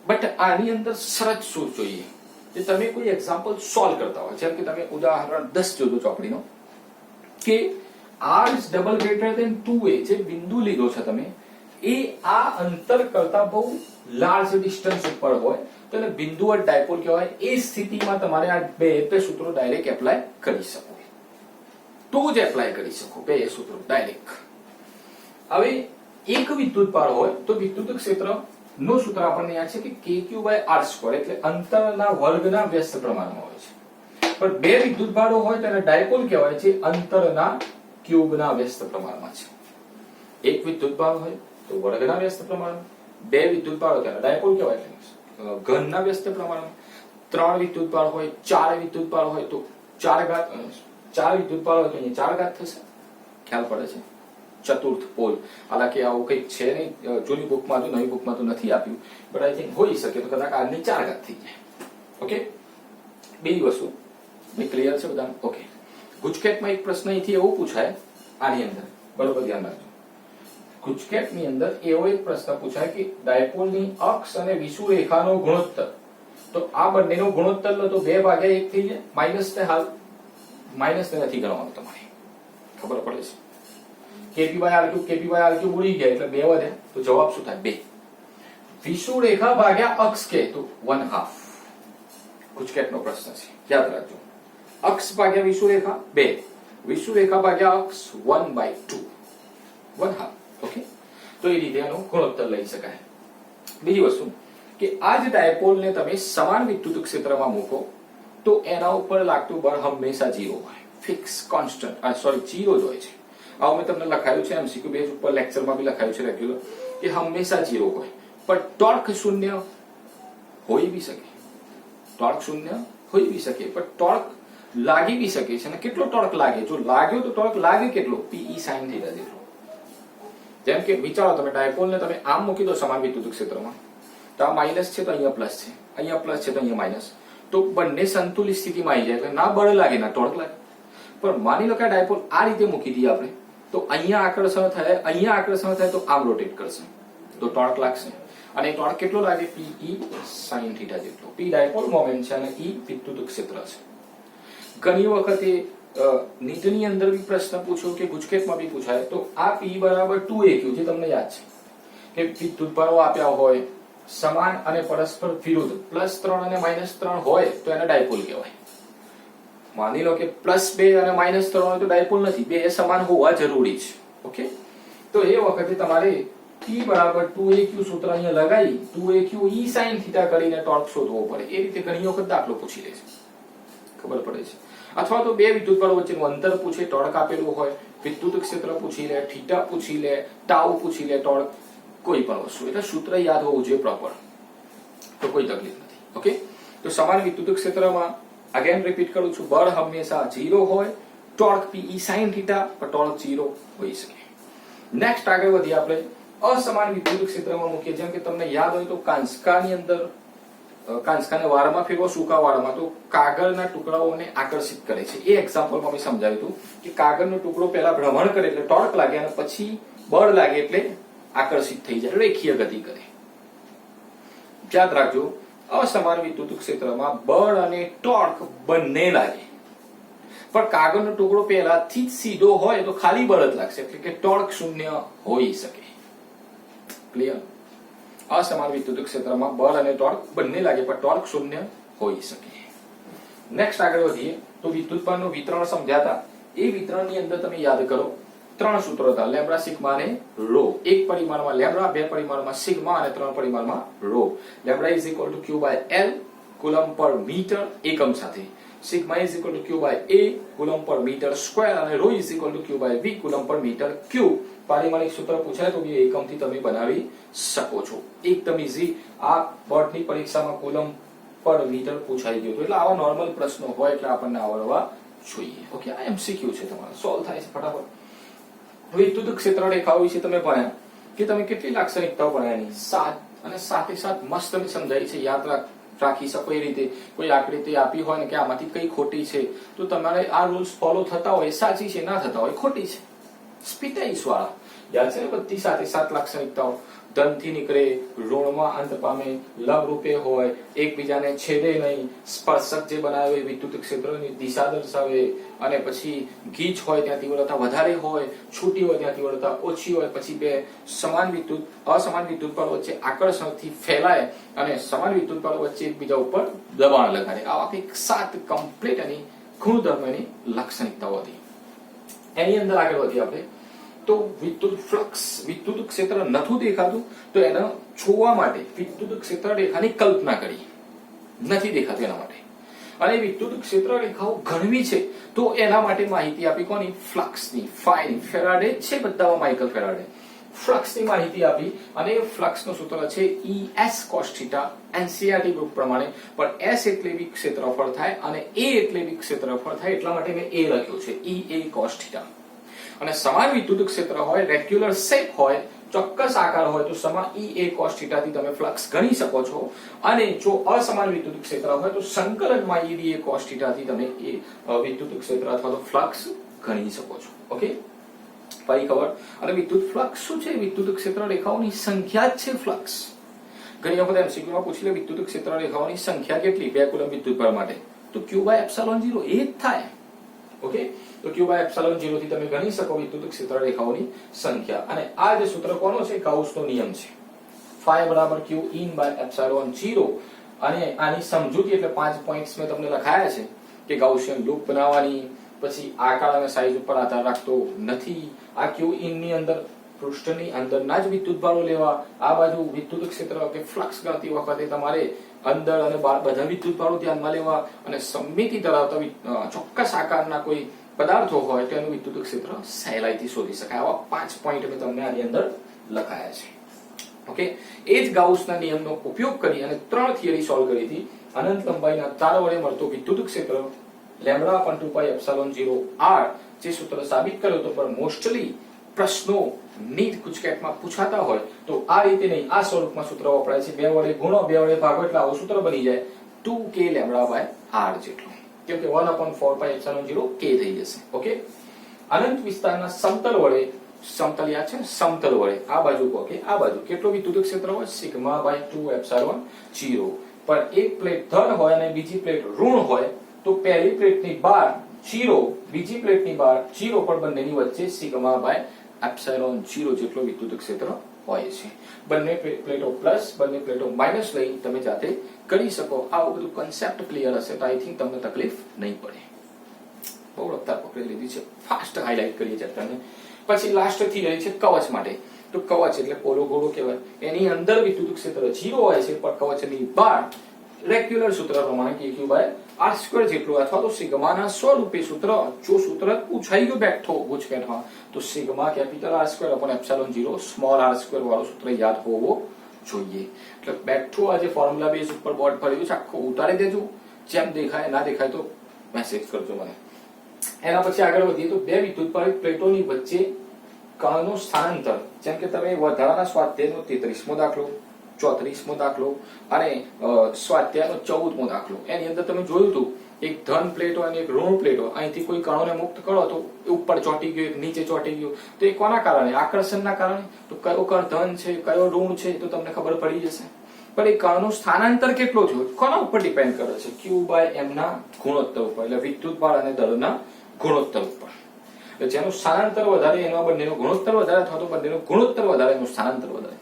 બટ આની અંદર શરત શું જોઈએ? કે તમે કોઈ એક્ઝામ્પલ સોલ્વ કરતા હોય, જેમ કે તમે ઉદાહરણ 10 જોજો ચોપડીનો, કે r is double greater than 2a જે બિંદુ લીધો છે તમે, એ આ અંતર કરતા બહુ લાર્જ ડિસ્ટન્સ ઉપર હોય તો એને બિંદુ વચ્ચે ડાયપોલ કહેવાય. એ સ્થિતિમાં તમારે આ બે સૂત્રો ડાયરેક્ટ એપ્લાય કરી શકો, તો જ એપ્લાય કરી શકો બે સૂત્રો ડાયરેક્ટ. હવે એક વિદ્યુતભાર હોય તો વિદ્યુત ક્ષેત્ર નું સૂત્ર આપણને યાદ છે કે kq/r², એટલે અંતરના વર્ગના વ્યસ્ત પ્રમાણમાં હોય છે. પણ બે વિદ્યુતભારો હોય તેને ડાયપોલ કહેવાય છે અંતરના ક્યુબના વ્યસ્ત પ્રમાણમાં છે. એક વિદ્યુતભાર હોય તો વર્ગના વ્યસ્ત પ્રમાણમાં, બે વિદ્યુતભાર હોય તેને ડાયપોલ કહેવાય છે ઘનના વ્યસ્ત પ્રમાણમાં, ત્રણ વિદ્યુતભાર હોય, ચાર વિદ્યુતભાર હોય તો 4 ઘાત, 4 વિદ્યુતભાર હોય તો અહીંયા 4 ઘાત થશે. ખ્યાલ પડે છે? ચતુર્થ પોલ. હાલાકી આવું કંઈક છે નહીં, જૂની બુકમાં તો, નવી બુકમાં તો નથી આપ્યું, બટ આઈ થિંક હોઈ શકે તો કદાચ આજની 4 ઘાત થઈ જાય. ઓકે, બે વસ્તુ ક્લિયર છે બધા? ઓકે. ગુજકેટમાં એક પ્રશ્ન અહીંથી એવો પૂછાય આની અંદર, બરોબર ધ્યાન રાખજો. ગુજકેટની અંદર એવો એક પ્રશ્ન પૂછાય કે ડાયપોલની અક્ષ અને વિષુવરેખાનો ગુણોત્તર. તો આ બંનેનો ગુણોત્તર લો તો 2/1 થઈ જાય. માઇનસ ને હાલ માઇનસ ને નથી ગણવાનું, તમારે ખબર પડે છે. kp/r³ ઉડી ગયા એટલે 2 વધે તો જવાબ શું થાય? 2. વિષુવરેખા ભાગ્યા અક્ષ કે તો 1/2. ગુજકેટનો પ્રશ્ન છે, યાદ રાખજો. અક્ષ ભાગ્યા વિષુવરેખા 2, વિષુવરેખા ભાગ્યા અક્ષ 1/2, 1/2. ઓકે, તો એ રીતે એનો ગુણોત્તર લઈ શકાય. બીજી વસ્તુ કે આ જ ડાયપોલને તમે સમાન વિદ્યુત ક્ષેત્રમાં મૂકો તો એના ઉપર લાગતું બળ હંમેશા 0 હોય, ફિક્સ કોન્સ્ટન્ટ, સોરી 0 જ હોય છે. આવું મેં તમને લખાયું છે MCQ બેઝ ઉપર, લેક્ચરમાં બી લખાયું છે રેગ્યુલર, કે હંમેશા 0 હોય. પણ ટોર્ક શૂન્ય હોઈ બી શકે, ટોર્ક શૂન્ય હોઈ બી શકે, પણ ટોર્ક લાગી બી શકે છે. અને કેટલો ટોર્ક લાગે? જો લાગ્યો તો ટોર્ક લાગે કેટલો? PE sin θ જેટલો. જેમ કે વિચારો તમે ડાયપોલને તમે આમ મૂકી દો સમાન વિદ્યુત ક્ષેત્રમાં, તો આ માઇનસ છે તો અહીંયા પ્લસ છે, અહીંયા પ્લસ છે તો અહીંયા માઇનસ, તો બંને સંતુલિત સ્થિતિમાં આવી જાય એટલે ના બળ લાગે ના ટોર્ક લાગે. પણ માની લો કે ડાયપોલ આ રીતે મૂકી દઈએ આપણે, તો અહીંયા આકર્ષણ થાય, અહીંયા આકર્ષણ થાય તો આમ રોટેટ કરશે તો ટોર્ક લાગશે. અને ટોર્ક કેટલો લાગે? PE sin θ જેટલો. P ડાયપોલ મોમેન્ટ છે અને E વિદ્યુત ક્ષેત્ર છે. ઘણી વખતે નીટની અંદર બી પ્રશ્ન પૂછ્યો કે ગુજકેટમાં બી પૂછાય તો આ P બરાબર 2aq જે તમને યાદ છે કે વિદ્યુતભારો આપ્યા હોય સમાન અને પરસ્પર વિરુદ્ધ, +3 અને -3 હોય તો એને ડાયપોલ કહેવાય. માની લો કે +2 અને -3 હોય તો ડાયપોલ નથી, બે સમાન હોવા જરૂરી છે. ઓકે, તો એ વખતે તમારે P બરાબર 2aq સૂત્ર અહીંયા લગાવી 2aq E sin θ કરીને ટોર્ક શોધવો પડે. એ રીતે ઘણી વખત દાખલો પૂછી લે છે, ખબર પડે છે. અથવા તો બે વિદ્યુતભારો વચ્ચેનું અંતર પૂછે, ટોર્ક આપેલું હોય, વિદ્યુત ક્ષેત્ર પૂછી લે, θ પૂછી લે, ટાઉ પૂછી લે, ટોર્ક, કોઈ પણ વસ્તુ. એટલે સૂત્ર યાદ હોવું જોઈએ પ્રોપર, તો કોઈ તકલીફ નથી. ઓકે, તો સમાન વિદ્યુત ક્ષેત્રમાં અગેન રિપીટ કરું છું, બળ હંમેશા 0 હોય, ટોર્ક PE sin θ, પણ ટોર્ક 0 હોઈ શકે. નેક્સ્ટ આગળ વધીએ આપણે અસમાન વિદ્યુત ક્ષેત્રમાં મૂકીએ. જેમ કે તમને યાદ હોય તો કાંસકાની અંદર, કાંસકાને વાળમાં ફેરવો, સૂકા વાળમાં, તો કાગળના ટુકડાઓને આકર્ષિત કરે છે. એ એક્ઝામ્પલમાં મેં સમજાવ્યું હતું કે કાગળનો ટુકડો પહેલા ભ્રમણ કરે એટલે ટોર્ક લાગે અને પછી બળ લાગે એટલે આકર્ષિત થઈ જાય, રેખીય ગતિ કરે. યાદ રાખજો, અસમાન વિદ્યુત ક્ષેત્રમાં બળ અને ટોર્ક બંને લાગે, પણ કાગળનો ટુકડો પહેલાથી જ સીધો હોય તો ખાલી બળ જ લાગશે, એટલે કે ટોર્ક શૂન્ય હોઈ શકે. ક્લિયર? અસમાન વિદ્યુત ક્ષેત્રમાં બળ અને ટોર્ક બંને લાગે પણ ટોર્ક શૂન્ય હોઈ શકે. નેક્સ્ટ આગળ વધીએ તો વિદ્યુત બળનું વિતરણ સમજ્યા. એ વિતરણની અંદર તમે યાદ કરો, 3 સૂત્રો હતા, લેમ્બડા, સિગ્મા અને રો. એક પરિમાણમાં લેમ્બડા, 2 પરિમાણમાં સિગ્મા અને 3 પરિમાણમાં rho. Lambda is equal to Q by L coulomb per metre એકમ સાથે, sigma is equal to Q by A coulomb per metre square અને rho is equal to Q by V coulomb per metre cube. પારિમાણિક સૂત્ર પૂછાય તો બે એકમથી તમે બનાવી શકો છો. એકદમ ઈઝી. આ બોર્ડની પરીક્ષામાં કુલમ પર મીટર પૂછાઈ ગયું, એટલે આવા નોર્મલ પ્રશ્નો હોય એટલે આપણને આવડવા જોઈએ. ઓકે, આ MCQ છે, તમારે સોલ્વ થાય છે ફટાફટ. વિદ્યુત ક્ષેત્ર રેખાઓ વિશે તમે ભણ્યા કે તમે કેટલી લાક્ષણિકતાઓ ભણ્યાની 7, અને સાથે સાથ મસ્ત તમે સમજાઈ છે, યાદ રાખી શકો એ રીતે. કોઈ આકૃતિ આપી હોય ને કે આમાંથી કઈ ખોટી છે તો તમારે આ રૂલ્સ ફોલો થતા હોય, સાચી છે, ના થતા હોય ખોટી છે, સ્પીટાઈસ વાળા યાદ છે ને બધી સાથે 7 લાક્ષણિકતાઓ. ધનથી નીકળે, ઋણમાં અંત પામે, લંબ રૂપે હોય, એકબીજાને છેદે નહીં, સ્પર્શક જે બનાવે વિદ્યુત ક્ષેત્રની દિશા દર્શાવે, અને પછી ગીચ હોય ત્યાં તીવ્રતા વધારે હોય, છૂટી હોય ત્યાં તીવ્રતા ઓછી હોય, પછી બે સમાન વિદ્યુત અસમાન વિદ્યુત બળ વચ્ચે આકર્ષણથી ફેલાય અને સમાન વિદ્યુત બળ વચ્ચે એકબીજા ઉપર દબાણ લગાડે. આવા કંઈક 7 કમ્પ્લીટ એની ગુણધર્મની લાક્ષણિકતાઓ હતી. એની અંદર આગળ વધીએ આપણે તો વિદ્યુત ફ્લક્સ, વિદ્યુત ક્ષેત્ર નથી દેખાતું તો એને જોવા માટે વિદ્યુત ક્ષેત્ર રેખાની કલ્પના કરી. નથી દેખાતું એના માટે, અને વિદ્યુત ક્ષેત્ર રેખાઓ ગણવી છે તો એના માટે માહિતી આપી કોની? ફ્લક્સની. ફાઈ ફેરાડે છે બધામાં, માઇકલ ફેરાડે. ફ્લક્સની માહિતી આપી, અને ફ્લક્સનું સૂત્ર છે ES cos θ. NCERT ગ્રુપ પ્રમાણે પણ S એટલે બી ક્ષેત્રફળ થાય અને A એટલે બી ક્ષેત્રફળ થાય, એટલા માટે મેં A લખ્યું છે, EA cos θ. અને સમાન વિદ્યુત ક્ષેત્ર હોય, રેગ્યુલર શેપ હોય, ચોક્કસ આકાર હોય તો સમા EA cos θ થી તમે ફ્લક્સ ગણી શકો છો, અને જો અસમાન વિદ્યુત ક્ષેત્ર હોય તો સંકલનમાં EDA cos θ થી તમે વિદ્યુત ક્ષેત્ર અથવા તો ફ્લક્સ ગણી શકો છો. ઓકે, ફરી ખબર. અને વિદ્યુત ફ્લક્સ શું છે? વિદ્યુત ક્ષેત્ર રેખાઓની સંખ્યા જ છે ફ્લક્સ. ઘણી વખત MCQ માં પૂછી લે વિદ્યુત ક્ષેત્ર રેખાઓની સંખ્યા કેટલી 2 કુલમ વિદ્યુત બળ માટે, તો Q બાય એપ્સિલોન 0 એ જ થાય. ઓકે, તો Q બાય એપ્સિલોન 0 થી તમે ગણી શકો વિદ્યુત ક્ષેત્ર રેખાઓની સંખ્યા. અને આ જે સૂત્ર કોનો છે? ગાઉસનો નિયમ છે. phi બરાબર Q in બાય એપ્સિલોન 0. અને આની સમજૂતી એટલે 5 પોઈન્ટ્સ મેં તમને લખાયા છે કે ગાઉસિયન લૂપ બનાવવાની, પછી આકાર અને સાઈઝ ઉપર આધાર રાખતો નથી. આ Q in ની અંદર પૃષ્ઠની અંદરના જ વિદ્યુત ભારો લેવા, આ બાજુ વિદ્યુત ક્ષેત્ર કે ફ્લક્સ ગણતી વખતે તમારે અંદર અને બહાર બધા વિદ્યુત ભારો ધ્યાનમાં લેવા, અને સમમિતિ ધરાવતા ચોક્કસ આકારના કોઈ પદાર્થો હોય તો એનું વિદ્યુત ક્ષેત્ર સહેલાઈથી શોધી શકાય. આવા 5 પોઈન્ટ મેં તમને આની અંદર લખાયા છે. ઓકે, એ જ ગાઉસના નિયમનો ઉપયોગ કરી અને 3 થિયરી સોલ્વ કરી હતી. અનંત લંબાઈના તાર વડે મળતો વિદ્યુત ક્ષેત્ર લેમ્બડા અપન 2 પાઈ એપ્સિલોન 0 r જે સૂત્ર સાબિત કર્યો તો, પણ મોસ્ટલી પ્રશ્નો નીટ ગુજકેટમાં પૂછાતા હોય તો આ રીતે નહીં, આ સ્વરૂપમાં સૂત્ર વપરાય છે. 2 વડે ગુણો, 2 વડે ભાગો એટલે આવું સૂત્ર બની જાય 2k લેમ્બડા બાય r જેટલું, કેમ કે 1 upon 4 પાઈ એપ્સિલોન 0 k થઈ જશે. ઓકે, અનંત વિસ્તારના સમતલ વડે, સમતલ યાદ છે, સમતલ વડે આ બાજુ કહો કે આ બાજુ કેટલો વિદ્યુત ક્ષેત્ર હોય? Sigma by 2 epsilon 0. પણ એક પ્લેટ ધન હોય અને બીજી પ્લેટ ઋણ હોય તો પહેલી પ્લેટની બહાર 0, બીજી પ્લેટની બહાર 0, પણ બંનેની વચ્ચે સિગ્મા બાય એપ્સિલોન 0 જેટલો વિદ્યુત ક્ષેત્ર હોય છે. બંને પ્લેટો પ્લસ, બંને પ્લેટો માઇનસ લઈ તમે જાતે કરી શકો. આવું બધું કન્સેપ્ટ ક્લિયર હશે તો આઈ થિંક તમને તકલીફ નહીં પડે. બહુ રફતાર પકડી લીધી છે, ફાસ્ટ હાઇલાઇટ કરીએ ચેપ્ટરને. પછી લાસ્ટ થિયરી છે કવચ માટે. તો કવચ એટલે પોલો ગોળો કહેવાય. એની અંદર વિદ્યુત ક્ષેત્ર 0 હોય છે, પણ કવચની બહાર રેગ્યુલર સૂત્ર પ્રમાણે kq બાય r² જેટલું, અથવા તો સિગ્માના સ્વરૂપે સૂત્ર, જો સૂત્ર પૂછાઈ ગયું બેઠો ગુજકેટમાં તો sigma capital r² upon epsilon 0 small r² વાળું સૂત્ર યાદ હોવો જોઈએ. એટલે બેઠો આ જે ફોર્મ્યુલા બેઝ ઉપર બોર્ડ ભર્યું છે આખું ઉતારી દેજો, જેમ દેખાય ના દેખાય તો મેસેજ કરજો મને. એના પછી આગળ વધીએ તો બે વિદ્યુત પ્લેટોની વચ્ચે કણનું સ્થાનાંતર, જેમ કે તમે વધારાના સ્વાધ્યાયનો 33મો દાખલો, 34મો દાખલો અને સ્વાધ્યાયનો 14મો દાખલો, એની અંદર તમે જોયું હતું એક ધન પ્લેટો અને એક ઋણ પ્લેટો, અહીંથી કોઈ કણોને મુક્ત કરો તો ઉપર ચોંટી ગયો, એક નીચે ચોંટી ગયો, તો એ કોના કારણે? આકર્ષણના કારણે. તો કયો કણ ધન છે, કયો ઋણ છે તો તમને ખબર પડી જશે. પણ એ કણનું સ્થાનાંતર કેટલો થયો કોના ઉપર ડિપેન્ડ કરે છે? Q બાય M ના ગુણોત્તર ઉપર, એટલે વિદ્યુતભાર અને દળના ગુણોત્તર ઉપર. જેનું સ્થાનાંતર વધારે એનો બંનેનો ગુણોત્તર વધારે અથવા તો બંનેનો ગુણોત્તર વધારે એનું સ્થાનાંતર વધારે.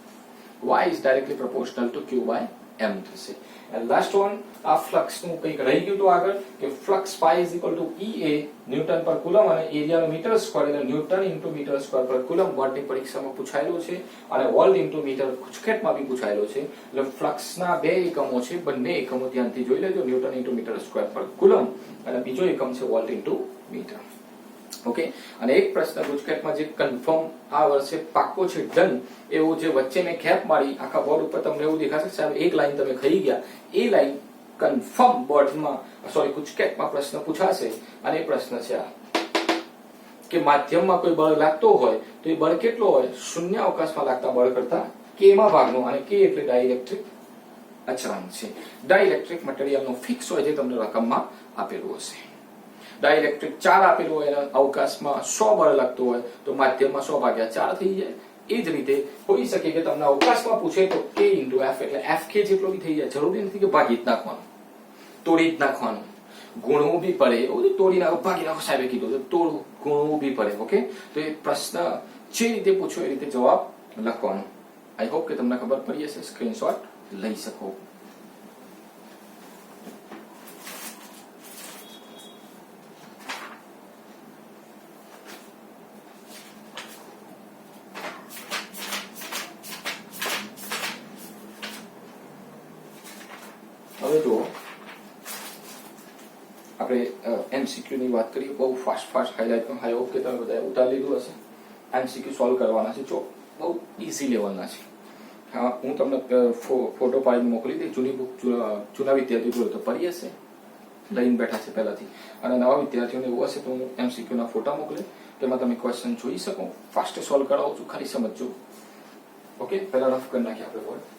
Y is directly proportional to Q by M થશે. And last one, આ ફ્લક્સ નું કંઈક રહી ગયું તો આગળ કે flux phi is equal to EA newton પર કુલમ અને એરિયાનો મીટર સ્ક્વેર એટલે ન્યૂટન ઇન્ટુ મીટર સ્ક્વેર પર કુલમ. બોર્ડની પરીક્ષામાં પૂછાયેલો છે અને વોલ્ટ ઇન્ટુ મીટર ગુજકેટમાં બી પૂછાયેલો છે. એટલે ફ્લક્સના બે એકમો છે, બંને એકમો ધ્યાનથી જોઈ લેજો. ન્યૂટન ઇન્ટુ મીટર સ્ક્વેર પર કુલમ અને બીજો એકમ છે વોલ્ટ ઇન્ટુ મીટર. ઓકે, અને એક પ્રશ્ન ગુજકેટમાં જે કન્ફર્મ આ વર્ષે પાક્કો છે, ડન, એવું જે વચ્ચે મેં ખેપ મારી આખા બોર્ડ ઉપર તમને એવું દેખાશે સાહેબ એક લાઈન તમે ખાઈ ગયા, એ લાઈન કન્ફર્મ બોર્ડમાં ગુજકેટમાં પ્રશ્ન પૂછાશે. અને એ પ્રશ્ન છે આ કે માધ્યમમાં કોઈ બળ લાગતો હોય તો એ બળ કેટલો હોય? શૂન્ય અવકાશમાં લાગતા બળ કરતા k માં ભાગનો, અને k એટલે ડાઇલેક્ટ્રિક અચળાંક છે. ડાઇલેક્ટ્રિક મટીરીયલનો ફિક્સ હોય જે તમને રકમમાં આપેલું હશે. ડાઇલેક્ટ્રિક 4 આપેલું હોય અને અવકાશમાં 100 બળ લાગતું હોય તો માધ્યમમાં 100 ભાગ્યા 4 થઈ જાય. એ જ રીતે હોઈ શકે કે તમને અવકાશમાં પૂછે તો k ઇન્ટુ f એટલે fk જેટલો બી થઈ જાય. જરૂરી નથી કે ભાગી જ નાખવાનું, તોડી જ નાખવાનું, ગુણવું બી પડે. એવું તોડી નાખો, ભાગી નાખો સાહેબે કીધું તો તોડવું, ગુણવું બી પડે. ઓકે, તો એ પ્રશ્ન જે રીતે પૂછ્યો એ રીતે જવાબ લખવાનો. આઈ હોપ કે તમને ખબર પડી હશે. સ્ક્રીનશોટ લઈ શકો. હવે જો આપણે MCQ ની વાત કરીએ, બહુ ફાસ્ટ હાઇલાઇટમાં. આઈ હોપ કે તમે બધાએ ઉતારી લીધું હશે. MCQ સોલ્વ કરવાના છે, જો બહુ ઇઝી લેવલના છે. હા, હું તમને ફોટો પાડીને મોકલી દઈ. જૂની બુક જૂના વિદ્યાર્થીઓ તો પડી હશે, લઈને બેઠા છે પહેલાથી, અને નવા વિદ્યાર્થીઓને એવું હશે તો હું MCQ ના ફોટા મોકલે, તેમાં તમે ક્વેશ્ચન જોઈ શકો. ફાસ્ટ સોલ્વ કરાવું છું, ખાલી સમજજો. ઓકે, પહેલા રફ કરી નાખીએ આપણે બોર્ડ.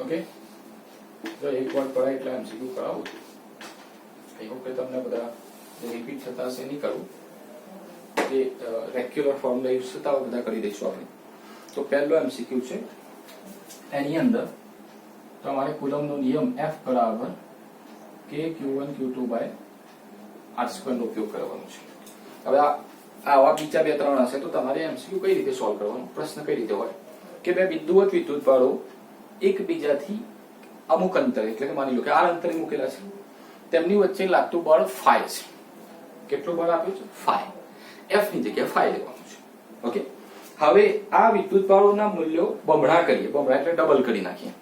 ઓકે, તો એક વાર પડાય એટલે MCQ કરાવું છું. આઈ હોપ કે તમને બધા જે રિપીટ થતા હશે નહીં કરું, જે રેગ્યુલર ફોર્મ્યુલા યુઝ થતા હોય બધા કરી દઈશું આપણે. તો પહેલો MCQ છે, એની અંદર તમારે કુલમનો નિયમ F બરાબર k q1 q2 by r² નો ઉપયોગ કરવાનો છે. હવે આવા બીજા 2-3 હશે તો તમારે MCQ કઈ રીતે સોલ્વ કરવાનો? પ્રશ્ન કઈ રીતે હોય કે બે બિંદુવત વિદ્યુતભારો એકબીજાથી અમુક અંતરે, એટલે કે માની લો કે આ અંતરે મૂકેલા છે, તેમની વચ્ચે લાગતું બળ phi છે. કેટલું બળ આપ્યું છે? phi. f ની જગ્યાએ phi લેવાનું છે. ઓકે, હવે આ વિદ્યુતભારોના મૂલ્યો બમણા કરીએ, બમણા એટલે ડબલ કરી નાખીએ,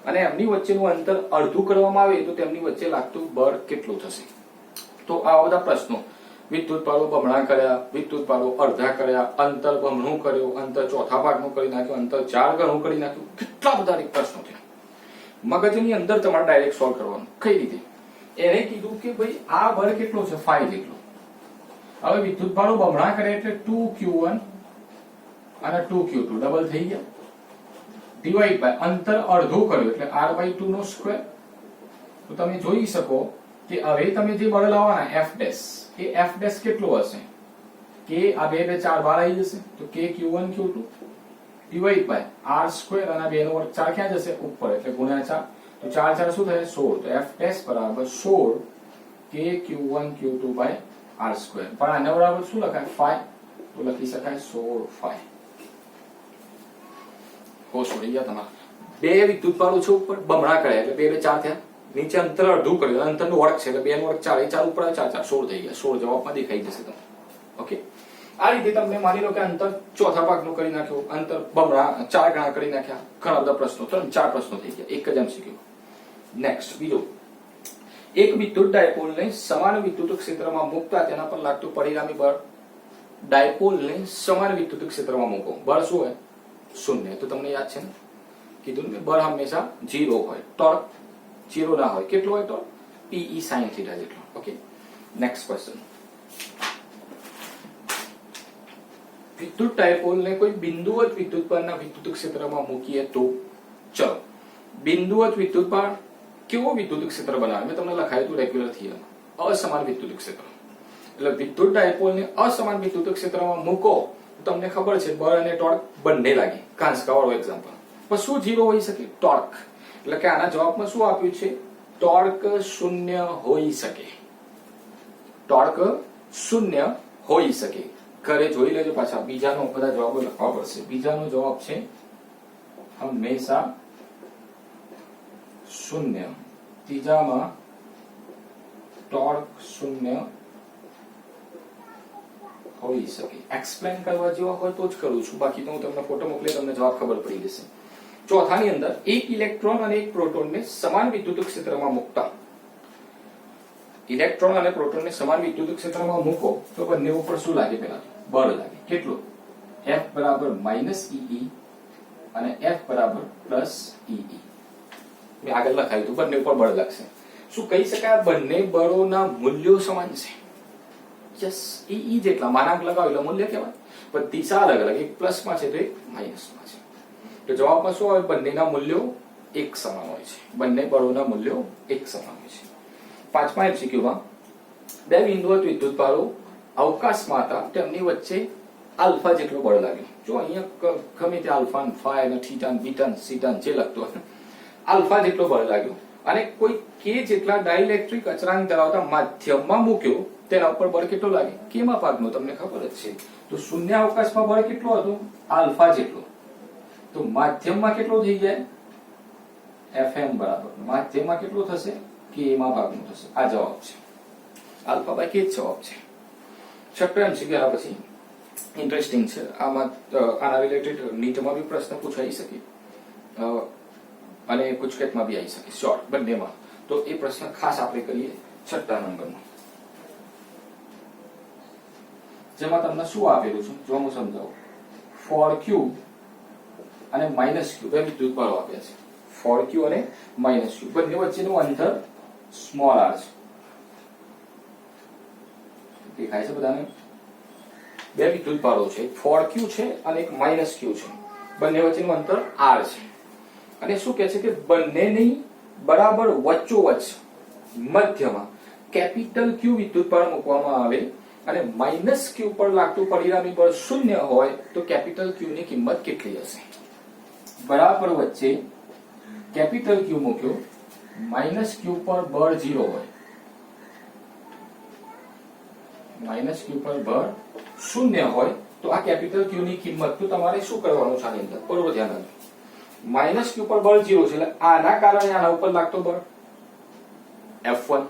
અને એમની વચ્ચેનું અંતર અડધું કરવામાં આવે તો તેમની વચ્ચે લાગતું બળ કેટલું થશે? તો આવા બધા પ્રશ્નો, વિદ્યુતભારો બમણા કર્યા, વિદ્યુતભારો અડધા કર્યા, અંતર બમણું કર્યું, અંતર ચોથા ભાગનું કરી નાખ્યું, અંતર 4 ગણું કરી નાખ્યું, કેટલા બધા પ્રશ્નો થયા. મગજની અંદર તમારે ડાયરેક્ટ સોલ્વ કરવાનું. કઈ રીતે? એને કીધું કે ભાઈ આ બળ કેટલો છે? phi જેટલો. હવે વિદ્યુતભારો બમણા કરે એટલે 2q1 અને 2q2 ડબલ થઈ ગયા, ડિવાઈડ બાય અંતર અડધું કર્યું એટલે r/2 નો સ્ક્વેર. તો તમે જોઈ શકો કે હવે તમે જે બળ લાવવાના f' એ f' કેટલું હશે? કે આ 2 4 બહાર આવી જશે તો k q1 q2 divide by r square અને 2 નો વર્ગ 4 ક્યાં જશે ઉપર એટલે ગુણ્યા 4 તો 4 4 શું થાય 16 તો fs બરાબર 16 k q1 q2 by r square પણ આના બરાબર શું લખાય 5 તો લખી શકાય 16 5 હો છોડી ગયા તમારા બે વિદ્યુત પાડું છે ઉપર બમણા કર્યા એટલે 2 4 થયા નીચે અંતર અડધું કર્યું અંતરનો વર્ગ છે એટલે 2 નો વર્ગ 4 એ 4 ઉપર 4 4 16 થઈ ગયા 16 જવાબમાં દેખાઈ જશે તમને ઓકે આ રીતે તમને માની લો કે અંતર ચોથા ભાગનું કરી નાખ્યું અંતર બમણા 4 ગણા કરી નાખ્યા ઘણા બધા પ્રશ્નો 3-4 પ્રશ્નો થઈ ગયા એક જ MCQ નેક્સ્ટ બીજો એક વિદ્યુત ડાયપોલને સમાન વિદ્યુત ક્ષેત્રમાં મૂકતા તેના પર લાગતું પરિણામી બળ ડાયપોલને સમાન વિદ્યુત ક્ષેત્રમાં મૂકો બળ શું હોય શૂન્ય તો તમને યાદ છે ને કીધું ને બળ હંમેશા 0 હોય ટોર્ક 0 ના હોય કેટલો હોય ટોર્ક PE sin θ જેટલો ઓકે નેક્સ્ટ ક્વેશ્ચન વિદ્યુત ડાયપોલને કોઈ બિંદુવત વિદ્યુત ભારના વિદ્યુત ક્ષેત્રમાં મૂકીએ તો ચલો બિંદુવત વિદ્યુત ભાર કેવો વિદ્યુત ક્ષેત્ર બનાવે મેં તમને લખાયું હતું રેગ્યુલર થિયરમ અસમાન વિદ્યુત ક્ષેત્ર એટલે વિદ્યુત ડાયપોલને અસમાન વિદ્યુત ક્ષેત્રમાં મૂકો તો તમને ખબર છે બળ અને ટોર્ક બંને લાગે કાંસકાવાળો એક્ઝામ્પલ પણ શું 0 હોઈ શકે ટોર્ક એટલે કે આના જવાબમાં શું આપ્યું છે ટોર્ક શૂન્ય હોઈ શકે ટોર્ક શૂન્ય હોઈ શકે ઘરે જોઈ લેજો પાછા બીજાનો બધા જવાબો લખવા પડશે બીજાનો જવાબ છે હંમેશા શૂન્ય ત્રીજામાં ટોર્ક શૂન્ય હોઈ શકે એક્સપ્લેન કરવા જેવા હોય તો જ કરું છું બાકી તો હું તમને ફોટો મોકલી તમને જવાબ ખબર પડી જશે ચોથાની અંદર એક ઇલેક્ટ્રોન અને એક પ્રોટોનને સમાન વિદ્યુત ક્ષેત્રમાં મૂકતા ઇલેક્ટ્રોન અને પ્રોટોનને સમાન વિદ્યુત ક્ષેત્રમાં મૂકો તો બંને ઉપર શું લાગે પહેલા બળ લાગે કેટલું F બરાબર -EE અને F બરાબર +EE મેં આગળ લખાયું હતું બંને ઉપર બળ લાગશે શું કહી શકાય બંને બળોના મૂલ્યો સમાન છે યસ EE જેટલા માનાંક લગાવો એટલે મૂલ્ય કહેવાય પણ દિશા અલગ અલગ એક પ્લસ માં છે તો એક માઇનસ માં છે તો જવાબમાં શું આવે બંનેના મૂલ્યો એક સમાન હોય છે બંને બળોના મૂલ્યો એક સમાન હોય છે પાંચમા MCQ માં બે બિંદુવત વિદ્યુત ભારો અવકાશમાં હતા તેમની વચ્ચે આલ્ફા જેટલો બળ લાગ્યો જો અહીંયા ગમે તે આલ્ફા ફાઈ અને થીટા બીટા સીટા જે લખતો હોય આલ્ફા જેટલો બળ લાગ્યો અને કોઈ કે જેટલા ડાઇલેક્ટ્રિક અચળાંક ધરાવતા માધ્યમમાં મૂક્યો તેના ઉપર બળ કેટલો લાગે કેમાં ભાગનો તમને ખબર જ છે તો શૂન્ય અવકાશમાં બળ કેટલો હતો આલ્ફા જેટલો તો માધ્યમમાં કેટલો થઈ જાય Fm બરાબર માધ્યમમાં કેટલો થશે કે એમાં ભાગનું થશે આ જવાબ છે આલ્ફા બાય કે જવાબ છે છઠ્ઠો MCQ પછી ઇન્ટરેસ્ટિંગ છે આમાં આના રિલેટેડ નીટમાં બી પ્રશ્ન પૂછાઈ શકે અને ગુજકેટમાં બી આવી શકે શોર્ટ બંનેમાં તો એ પ્રશ્ન ખાસ આપણે કરીએ છઠ્ઠા નંબરનો જેમાં તમને શું આપેલું છે જો હું સમજાવું ફોર ક્યુ અને માઇનસ ક્યુ બે વિદ્યુત ભારો આપ્યા છે ફોર ક્યુ અને માઇનસ ક્યુ બંને વચ્ચેનું અંતર સ્મોલ આર છે દેખાય છે બધાને બે વિદ્યુત ભારો છે ફોર ક્યુ છે અને એક માઇનસ ક્યુ છે બંને વચ્ચેનું અંતર આર છે અને શું કહે છે કે બંનેની બરાબર વચ્ચોવચ્ચ મધ્યમાં કેપિટલ ક્યુ વિદ્યુત ભાર મૂકવામાં આવે અને માઇનસ ક્યુ પર લાગતું પરિણામી બળ શૂન્ય હોય તો કેપિટલ ક્યુ ની કિંમત કેટલી હશે બરાબર વચ્ચે કેપિટલ ક્યુ મૂક્યો માઇનસ ક્યુ પર બળ 0 હોય માઇનસ ક્યુ પર બળ શૂન્ય હોય તો આ કેપિટલ ક્યુ ની કિંમત તો તમારે શું કરવાનું છે આની અંદર બરોબર ધ્યાન રાખજો માઇનસ ક્યુ પર બળ 0 છે એટલે આના કારણે આના ઉપર લાગતો બળ F1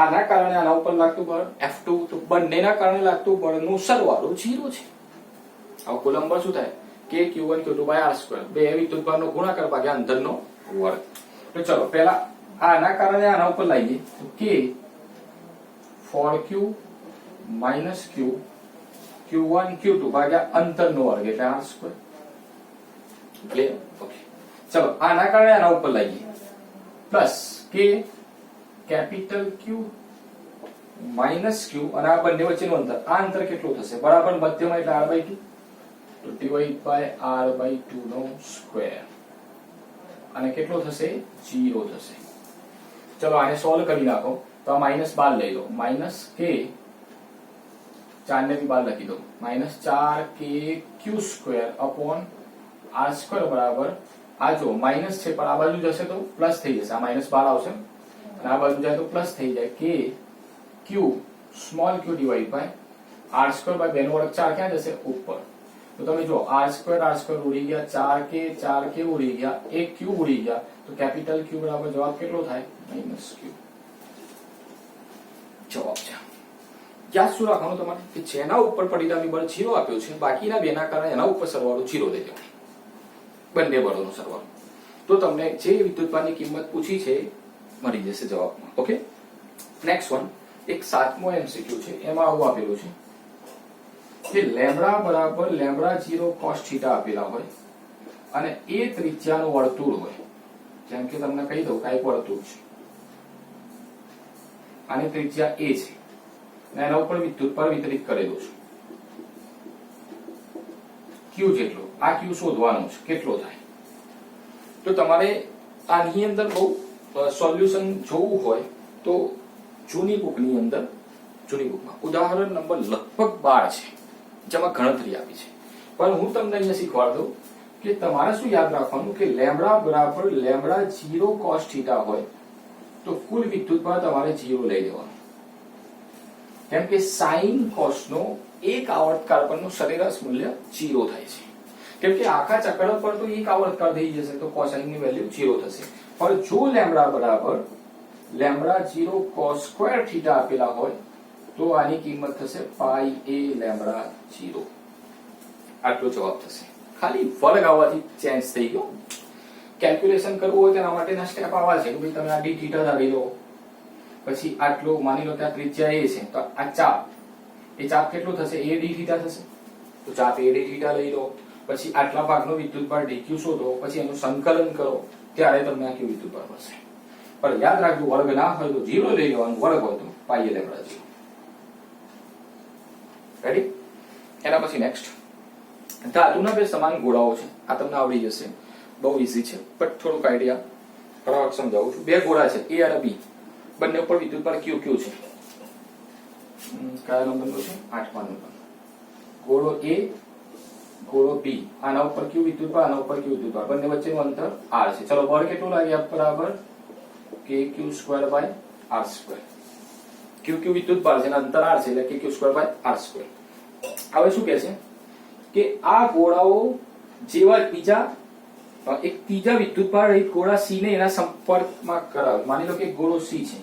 આના કારણે આના ઉપર લાગતું બળ F2 તો બંનેના કારણે લાગતું બળનું સરવાળો 0 છે હવે કુલમ બળ શું થાય k q1 q2 r2 બે વિદ્યુતભારનો ગુણાકાર ભાગ્યા અંતરનો વર્ગ તો ચલો પહેલા આના કારણે આના ઉપર લાવીએ તો k for q minus q q1 q2 ભાગ્યા અંતરનો વર્ગ એટલે r2 ક્લિયર ઓકે ચલો આના કારણે આના ઉપર લાવીએ plus k capital Q minus Q અને આ બંને વચ્ચેનું અંતર આ અંતર કેટલું થશે બરાબર મધ્યમાં એટલે r/2 તો divide by r/2 no square અને કેટલો થશે 0 થશે ચલો આને સોલ્વ કરી નાખો તો આ -12 લઈ લો માઇનસ k 4 ને બી 12 લખી દો -4k q² upon R square બરાબર આ જો માઇનસ છે પણ આ બાજુ જશે તો પ્લસ થઈ જશે, આ માઇનસ બહાર આવશે અને આ બાજુ જાય તો પ્લસ થઈ જાય કે q small q divide by r square by 2 નો વર્ગ 4 ક્યાં જશે ઉપર, તો તમે જો આર સ્ક્વેર ઉડી ગયા, 4 કે ઉડી ગયા, એક ક્યુ ઉડી ગયા, તો કેપિટલ ક્યુ બરાબર જવાબ કેટલો થાય માઇનસ ક્યુ જવાબ છે. યાદ શું રાખવાનું તમારે કે જેના ઉપર પરિણામી બળ 0 આપ્યો છે બાકીના બેના કારણે એના ઉપર સરવાળો 0 લઈ લેવાનો, બંને બળોનો સરવાળો, તો તમને જે વિદ્યુતભારની કિંમત પૂછી છે મળી જશે જવાબમાં. ઓકે, નેક્સ્ટ વન એક 7મો એમસીક્યુ છે, એમાં આવું આપેલું છે કે લેમ્બડા બરાબર લેમ્બડા 0 cos θ આપેલા હોય અને એ ત્રિજ્યાનું વર્તુળ હોય, જેમ કે તમને કહી દઉં કે એક વર્તુળ છે અને ત્રિજ્યા a છે અને એના ઉપર વિદ્યુતભાર વિતરિત કરેલો છે q જેટલો, આ q શોધવાનું છે કેટલો થાય. તો તમારે આની અંદર બહુ સોલ્યુશન જોવું હોય તો જૂની બુકમાં ઉદાહરણ નંબર લગભગ 12 છે જેમાં ગણતરી આપી છે, પણ હું તમને અહીંયા શીખવાડ દઉં કે તમારે શું યાદ રાખવાનું કે લેમ્બડા બરાબર લેમ્બડા 0 cos θ હોય તો કુલ વિદ્યુતભાર તમારે 0 લઈ લેવાનો, કેમ કે sin cos નો એક આવર્તકાળ પરનું સરેરાશ મૂલ્ય 0 થાય છે, કેમ કે આખા ચક્ર પર તો એક આવર્તકાળ થઈ જશે તો cosine ની વેલ્યુ 0 થશે, પણ જો લેમ્બડા બરાબર લેમ્બડા 0 cos સ્ક્વેર θ આપેલા હોય તો આની કિંમત થશે પાઈ a લેમ્બડા 0, આટલો જવાબ થશે. ખાલી વર્ગ આવવાથી ચેન્જ થઈ ગયો. કેલ્ક્યુલેશન કરવું હોય તેના માટેના સ્ટેપ આવા છે કે ભાઈ તમે આ d θ ધારી લો, પછી આટલો માની લો કે આ ત્રિજ્યા a છે તો આ ચાપ, એ ચાપ કેટલો થશે a d θ થશે, તો ચાપ a d θ લઈ લો, પછી આટલા ભાગનો વિદ્યુતભાર dq શોધો, પછી એનું સંકલન કરો ત્યારે તમને આ કેવું વિદ્યુતભાર મળશે. પણ યાદ રાખજો વર્ગ ના હોય તો 0 લઈ લેવાનું, વર્ગ હોય તો પાઈ a લેમ્બડા 0. રેડી? એના પછી નેક્સ્ટ ધાતુના બે સમાન ગોળાઓ છે, આ તમને આવડી જશે, બહુ ઈઝી છે બટ થોડુંક આઈડિયા ફટાફટ સમજાવું છું. બે ગોળા છે a અને b, બંને ઉપર વિદ્યુતભાર q q છે. કયા નંબરનો છે? 8મા નંબર. ગોળો a ગોળો b, આના ઉપર q વિદ્યુતભાર, આના ઉપર q વિદ્યુતભાર, બંને વચ્ચેનું અંતર r છે. ચલો બળ કેટલું લાગે બરાબર kq² r². q q વિદ્યુતભાર છે અને અંતર r છે એટલે kq² r². હવે શું કહે છે કે આ ગોળાઓ જેવા બીજા એક ત્રીજા વિદ્યુતભાર એક ગોળા C ને એના સંપર્કમાં કરાવે, માની લો કે ગોળો C છે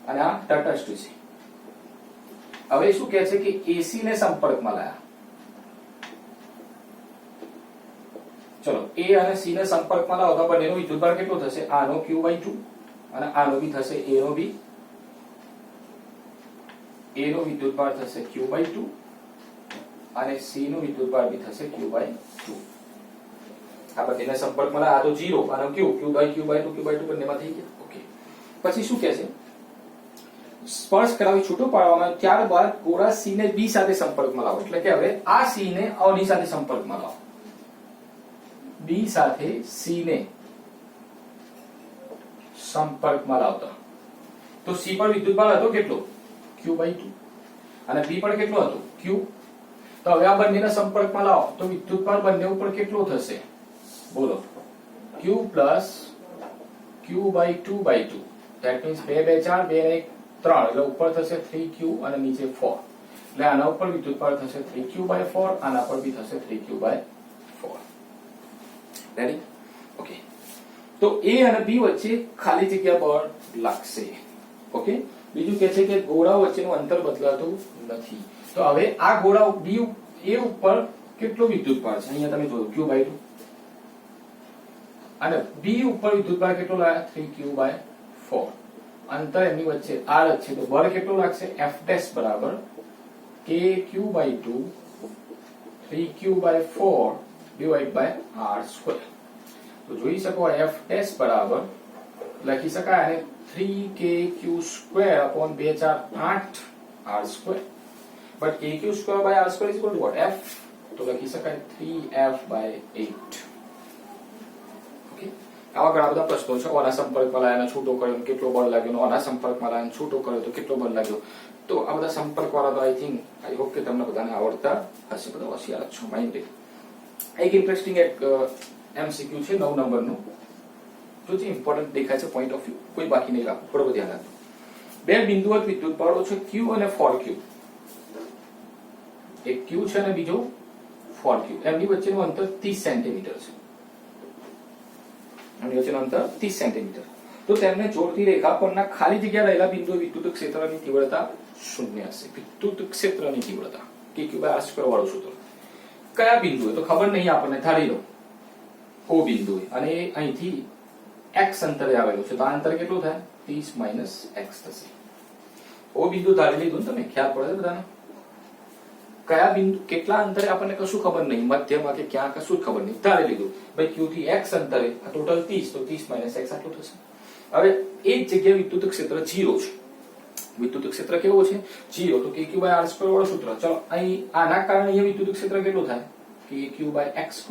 અને આ તટસ્થ છે. હવે શું કહે છે કે AC ને સંપર્કમાં લાયા, ચલો A અને C ને સંપર્કમાં લાવો તો બંનેનો વિદ્યુતભાર કેટલો થશે, આનો q/2 અને આનો બી થશે A નો બી, A નો વિદ્યુતભાર થશે q/2 અને C નો વિદ્યુતભાર બી થશે q/2. આ બંનેના સંપર્કમાં આ તો 0 અને q/2 બંનેમાં થઈ ગયા. ઓકે, પછી શું કહે છે સ્પર્શ કરાવી છૂટો પાડવામાં, ત્યારબાદ ગોળા C ને B સાથે સંપર્કમાં લાવો, એટલે કે હવે આ C ને આની સાથે સંપર્કમાં લાવો, B સાથે C ને સંપર્કમાં લાવતા તો C પર વિદ્યુતભાર હતો કેટલો q/2 અને B પર કેટલો હતો q. તો હવે આ બંનેના સંપર્કમાં લાવો તો વિદ્યુતભાર બંને ઉપર કેટલો થશે બોલો, q plus q/2/2, that means 2 2 4 2 ને 1 3, એટલે ઉપર થશે 3q અને નીચે 4, એટલે આના ઉપર વિદ્યુતભાર થશે 3q/4, આના પર બી થશે 3q/4. રેડી? ઓકે, તો a અને b વચ્ચે ખાલી જગ્યા બળ લાગશે. ઓકે, બીજું કહે છે કે ગોળાઓ વચ્ચેનું અંતર બદલાતું નથી, તો હવે આ ગોળા b a ઉપર કેટલો વિદ્યુતભાર છે અહીંયા તમે જોયું q/2 અને b ઉપર વિદ્યુતભાર કેટલો લાગ્યા 3q/4, અંતર એમની વચ્ચે r છે તો બળ કેટલો લાગશે F' બરાબર kq/2 3q/4 /r². તો જોઈ શકો F' બરાબર લખી શકાય અને 3kq² / 2 4 8 r², but kq²/r² is equal to what? F, તો લખી શકાય 3f/8. ઓકે, આવા ઘણા બધા પ્રશ્નો છે. ઓના સંપર્કમાં લાવ્યા છૂટો કર્યો કેટલો બળ લાગ્યો, ઓના સંપર્કમાં લાવ્યા છૂટો કર્યો તો કેટલો બળ લાગ્યો. તો આ બધા સંપર્ક વાળા તો આઈ હોપ કે તમને બધાને આવડતા હશે, બધા હોશિયાર છો માઇન્ડેડ. એક ઇન્ટરેસ્ટિંગ એક MCQ છે 9 નંબરનું, જો જે ઇમ્પોર્ટન્ટ દેખાય છે પોઈન્ટ ઓફ વ્યૂ, કોઈ બાકી નહીં રાખો, થોડું ધ્યાન રાખજો. બે બિંદુઓ વિદ્યુત પ્રવાહો છે Q અને 4Q. એક Q છે અને બીજો 4Q. એમની વચ્ચેનું અંતર 30 સેન્ટીમીટર છે. એમની વચ્ચેનું અંતર 30 સેન્ટીમીટર. તો તેમને જોડતી રેખા પરના ખાલી જગ્યા રહેલા બિંદુઓ વિદ્યુત ક્ષેત્રની તીવ્રતા શૂન્ય હશે. વિદ્યુત ક્ષેત્રની તીવ્રતા kq/r² વાળું સૂત્ર. કયા બિંદુએ તો ખબર નહીં આપણને, ધારી લો O બિંદુએ, અને અહીંથી x અંતરે આવેલું છે, તો આ અંતર કેટલું થાય? 30 - x થશે. O બિંદુ ધારી લીધું ને તમે, ખ્યાલ પડે છે બધાને? કયા બિંદુ કેટલા અંતરે આપણને કશું ખબર નહીં, મધ્યમાં કે ક્યાં કશું ખબર નહીં, ધારી લીધું ભાઈ Q થી x અંતરે આ ટોટલ 30, તો 30 - x આટલું થશે. હવે એ જ જગ્યાએ વિદ્યુત ક્ષેત્ર 0 છે. વિદ્યુત ક્ષેત્ર કેવો છે? 0. તો kq/r² વાળું સૂત્ર. ચલો અહીં આના કારણે અહીંયા વિદ્યુત ક્ષેત્ર કેટલું થાય? kq/x².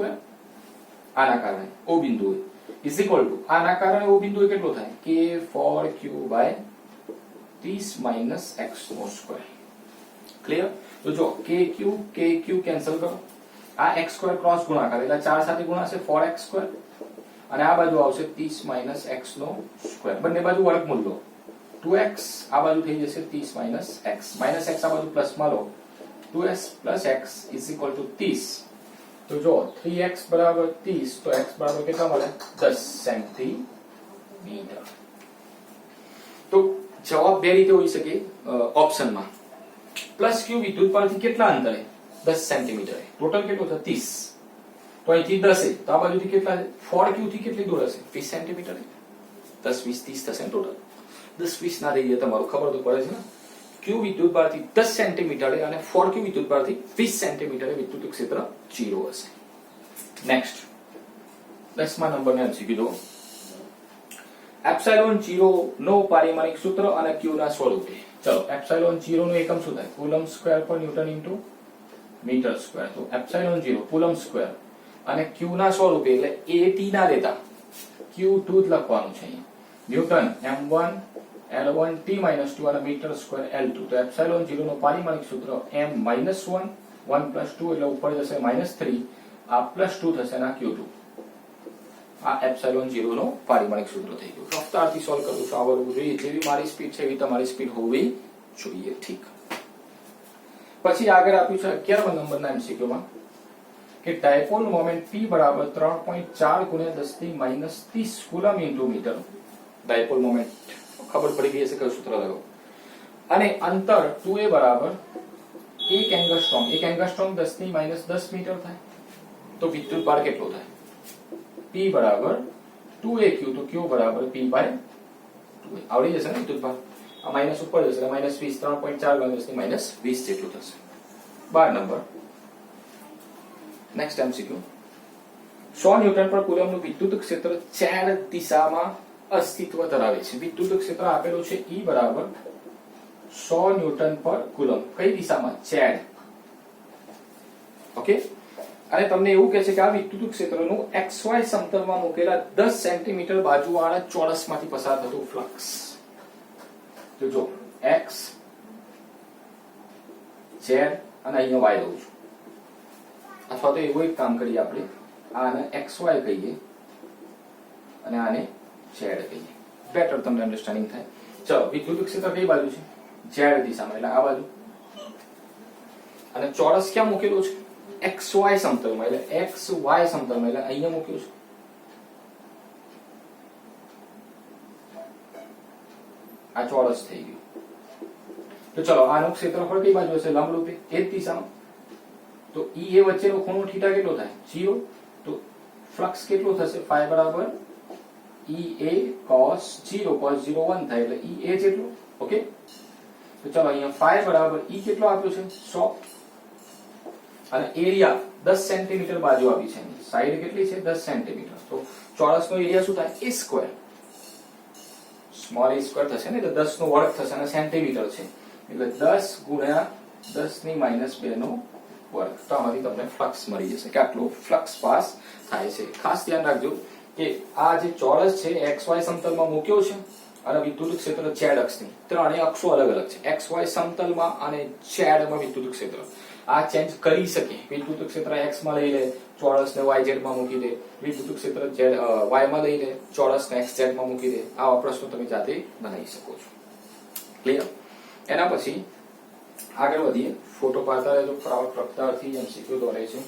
આના કારણે O બિંદુએ ઇઝ ઇક્વલ ટુ આના કારણે O બિંદુએ કેટલું થાય? k4q/30 - x². ક્લિયર? તો જો kq કેન્સલ કરો, આ x² ક્રોસ ગુણાકાર એટલે 4 સાથે ગુણાશે 4x², અને આ બાજુ આવશે 30 - x². બંને બાજુ વર્ગમૂળ લો, 2x આ બાજુ થઈ જશે 30 - x. -x આ બાજુ પ્લસમાં લો, 2s + x is equal two 30. તો જો 3x બરાબર 30, તો x બરાબર કેટલા મળે? 10 સેન્ટીમીટર. તો જવાબ બે રીતે હોઈ શકે ઓપ્શનમાં. +q વિદ્યુત પરથી કેટલા અંતરે? 10 સેન્ટીમીટર. ટોટલ કેટલું થાય? 30. તો અહીંથી 10, તો આ બાજુથી કેટલા? 4q થી કેટલી દૂર હશે? 20 સેન્ટીમીટર. 10 20 30 થશે ટોટલ. 10 20 ના રહી જાય, તમારું ખબર તો પડે છે ને. q વિદ્યુત ભારથી 10 સેન્ટીમીટરે અને 4q વિદ્યુત ભારથી 20 સેન્ટીમીટરે વિદ્યુત ક્ષેત્ર 0 હશે. નેક્સ્ટ 10મા નંબરને MCQ દો. ε0 નો પારિમાણિક સૂત્ર અને q ના સ્વરૂપે. ચલો, ε0 નું એકમ શું થાય? કુલમ્બ સ્ક્વેર પર ન્યૂટન ઇન્ટુ મીટર સ્ક્વેર. તો ε0 કુલમ્બ સ્ક્વેર અને q ના સ્વરૂપે એટલે at ના લેતા q2 જ લખવાનું છે અહીંયા. ન્યૂટન m1 L1 t - 2 અને મીટર સ્ક્વેર L2. તો ε0 નો પારિમાણિક સૂત્ર m-1 1 + 2 એટલે ઉપર જશે -3, આ +2 થશે અને આ q2. આ ε0 નો પારિમાણિક સૂત્ર થઈ ગયું. રફતારથી સોલ્વ કરું છું, આવડવું જોઈએ. જેવી મારી સ્પીડ છે એવી તમારી સ્પીડ હોવી જોઈએ. ઠીક. પછી આગળ આપ્યું છે 11મા નંબરના MCQ માં કે ડાયપોલ મોમેન્ટ P બરાબર 3.4 × 10 - 30 કુલમ્બ × મીટર. ડાયપોલ મોમેન્ટ ખબર પડી ગઈ હશે કયું સૂત્ર લગાવો. અને અંતર 2a બરાબર 1 એંગસ્ટ્રોમ. 1 એંગસ્ટ્રોમ 10 - 10 મીટર થાય. તો વિદ્યુત ભાર કેટલો થાય? P બરાબર 2aq. તો q બરાબર P/2a. આવડી જશે ને વિદ્યુત ભાર? આ માઈનસ ઉપર જશે એટલે -20. 3.4 × 10 - 20 જેટલું થશે. 12 નંબર. Next MCQ. 100 ન્યૂટન પર કુલમ્બનું વિદ્યુત ક્ષેત્ર z દિશામાં અસ્તિત્વ ધરાવે છે. વિદ્યુત ક્ષેત્ર આપેલું છે E બરાબર 100 ન્યૂટન પર કુલમ્બ. કઈ દિશામાં? z. ઓકે. અને તમને એવું કહે છે કે આ વિદ્યુત ક્ષેત્રનું XY સમતલમાં મૂકેલા 10 સેન્ટીમીટર બાજુવાળા ચોરસમાંથી પસાર થતું ફ્લક્સ. તો જો x, z અને અહીંયા y દઉં છું. અથવા તો એવું એક કામ કરીએ આપણે, આને XY કહીએ અને આને z કહીએ. બેટર તમને અન્ડરસ્ટેન્ડિંગ થાય. ચલો, વિદ્યુત ક્ષેત્ર કઈ બાજુ છે? z દિશામાં, એટલે આ બાજુ. અને ચોરસ ક્યાં મૂકેલો છે? XY સમતલમાં, એટલે XY સમતલમાં, એટલે અહીંયા મૂક્યું છે. આ ચોરસ થઈ ગયું. તો ચલો, આનું ક્ષેત્રફળ કઈ બાજુ હશે? લંબરૂપે, એ જ દિશામાં. તો E A વચ્ચેનો ખૂણો θ કેટલો થાય? 0. તો ફ્લક્સ કેટલો થશે? phi બરાબર EA cos 0 cos 0 1 થાય એટલે EA જેટલું. ઓકે. તો ચલો, અહીંયા phi બરાબર E કેટલો આપ્યો છે? 100. અને એરિયા 10 સેન્ટીમીટર બાજુ આપી છે. સાઈડ કેટલી છે? 10 સેન્ટીમીટર. તો ચોરસનો એરિયા શું થાય? A². સ્મોલ a² થશે ને, એટલે 10 નો વર્ગ થશે અને સેન્ટીમીટર છે એટલે 10 × 10 - 2 નો વર્ગ. તો આમાંથી તમને ફ્લક્સ મળી જશે કે આટલો ફ્લક્સ પાસ થાય છે. ખાસ ધ્યાન રાખજો કે આ જે ચોરસ છે XY સમતલમાં મૂક્યો છે અને વિદ્યુત ક્ષેત્ર z અક્ષની, ત્રણેય અક્ષો અલગ અલગ છે. XY સમતલમાં અને z માં વિદ્યુત ક્ષેત્ર આ ચેન્જ કરી શકે. વિદ્યુત ક્ષેત્ર x માં લઈ લે, ચોરસને YZ માં મૂકી દે, વિદ્યુત ક્ષેત્ર Y માં લઈ લે, ચોરસને XZ માં મૂકી દે. આવા પ્રશ્નો તમે જાતે બનાવી શકો છો. ક્લિયર? એના પછી આગળ વધીએ. ફોટો પાડતા રહેજો. પ્રકૃતિથી MCQ દોરે છે.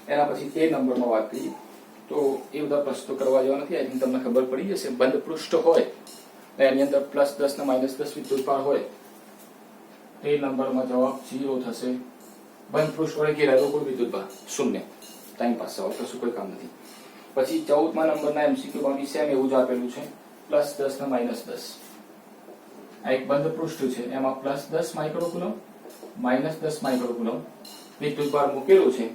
એના પછી 13 નંબરમાં વાત કરીએ તો એ બધા પ્રશ્નો કરવા જેવા નથી. આઈ થિંક તમને ખબર પડી જશે. બંધ પૃષ્ઠ હોય એની અંદર +10 ને -10 વિદ્યુતભાર હોય. 13 નંબરમાં જવાબ 0 થશે. બંધ પૃષ્ઠ વડે ઘેરાયેલો કોઈ વિદ્યુતભાર 0. ટાઈમ પાસ સવાલ, કશું કોઈ કામ નથી. પછી 14મા નંબરના MCQ માં બી સેમ એવું જ આપેલું છે, +10 ને -10. આ એક બંધ પૃષ્ઠ છે, એમાં +10 માઇક્રોકુલમ -10 માઇક્રોકુલમ વિદ્યુતભાર મૂકેલું છે.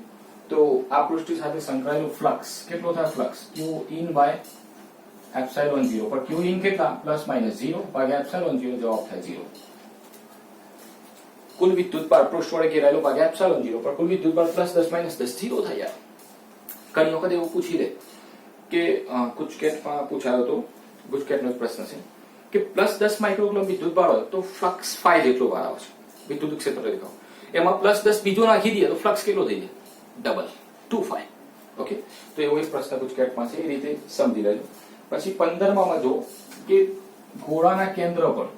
તો આ પૃષ્ઠ સાથે સંકળાયેલું ફ્લક્સ કેટલો થાય? Flux q in by epsilon 0. પર q in કેટલા? ±0 ભાગ્યા એપ્સિલોન 0. જવાબ થાય 0. કુલ વિદ્યુતભાર પૃષ્ઠ વડે ઘેરાયેલો ભાગ્યા એપ્સિલોન 0. પર કુલ વિદ્યુતભાર +10 -10 0 થાય યાર. ઘણી વખત એવું પૂછી દે કે ગુજકેટમાં પૂછાયો તો, ગુજકેટનો એક પ્રશ્ન છે કે +10 માઇક્રોકુલમ વિદ્યુતભાર હોય તો ફ્લક્સ ϕ જેટલો વાર આવે છે વિદ્યુત ક્ષેત્ર રેખાઓ. એમાં +10 બીજો નાખી દઈએ તો ફ્લક્સ કેટલો થઈ જાય? ડબલ 2 ϕ. ઓકે, તો એવો એક પ્રશ્ન ગુજકેટમાં છે, એ રીતે સમજી લેજો. પછી 15માં જો કે ગોળાના કેન્દ્ર પર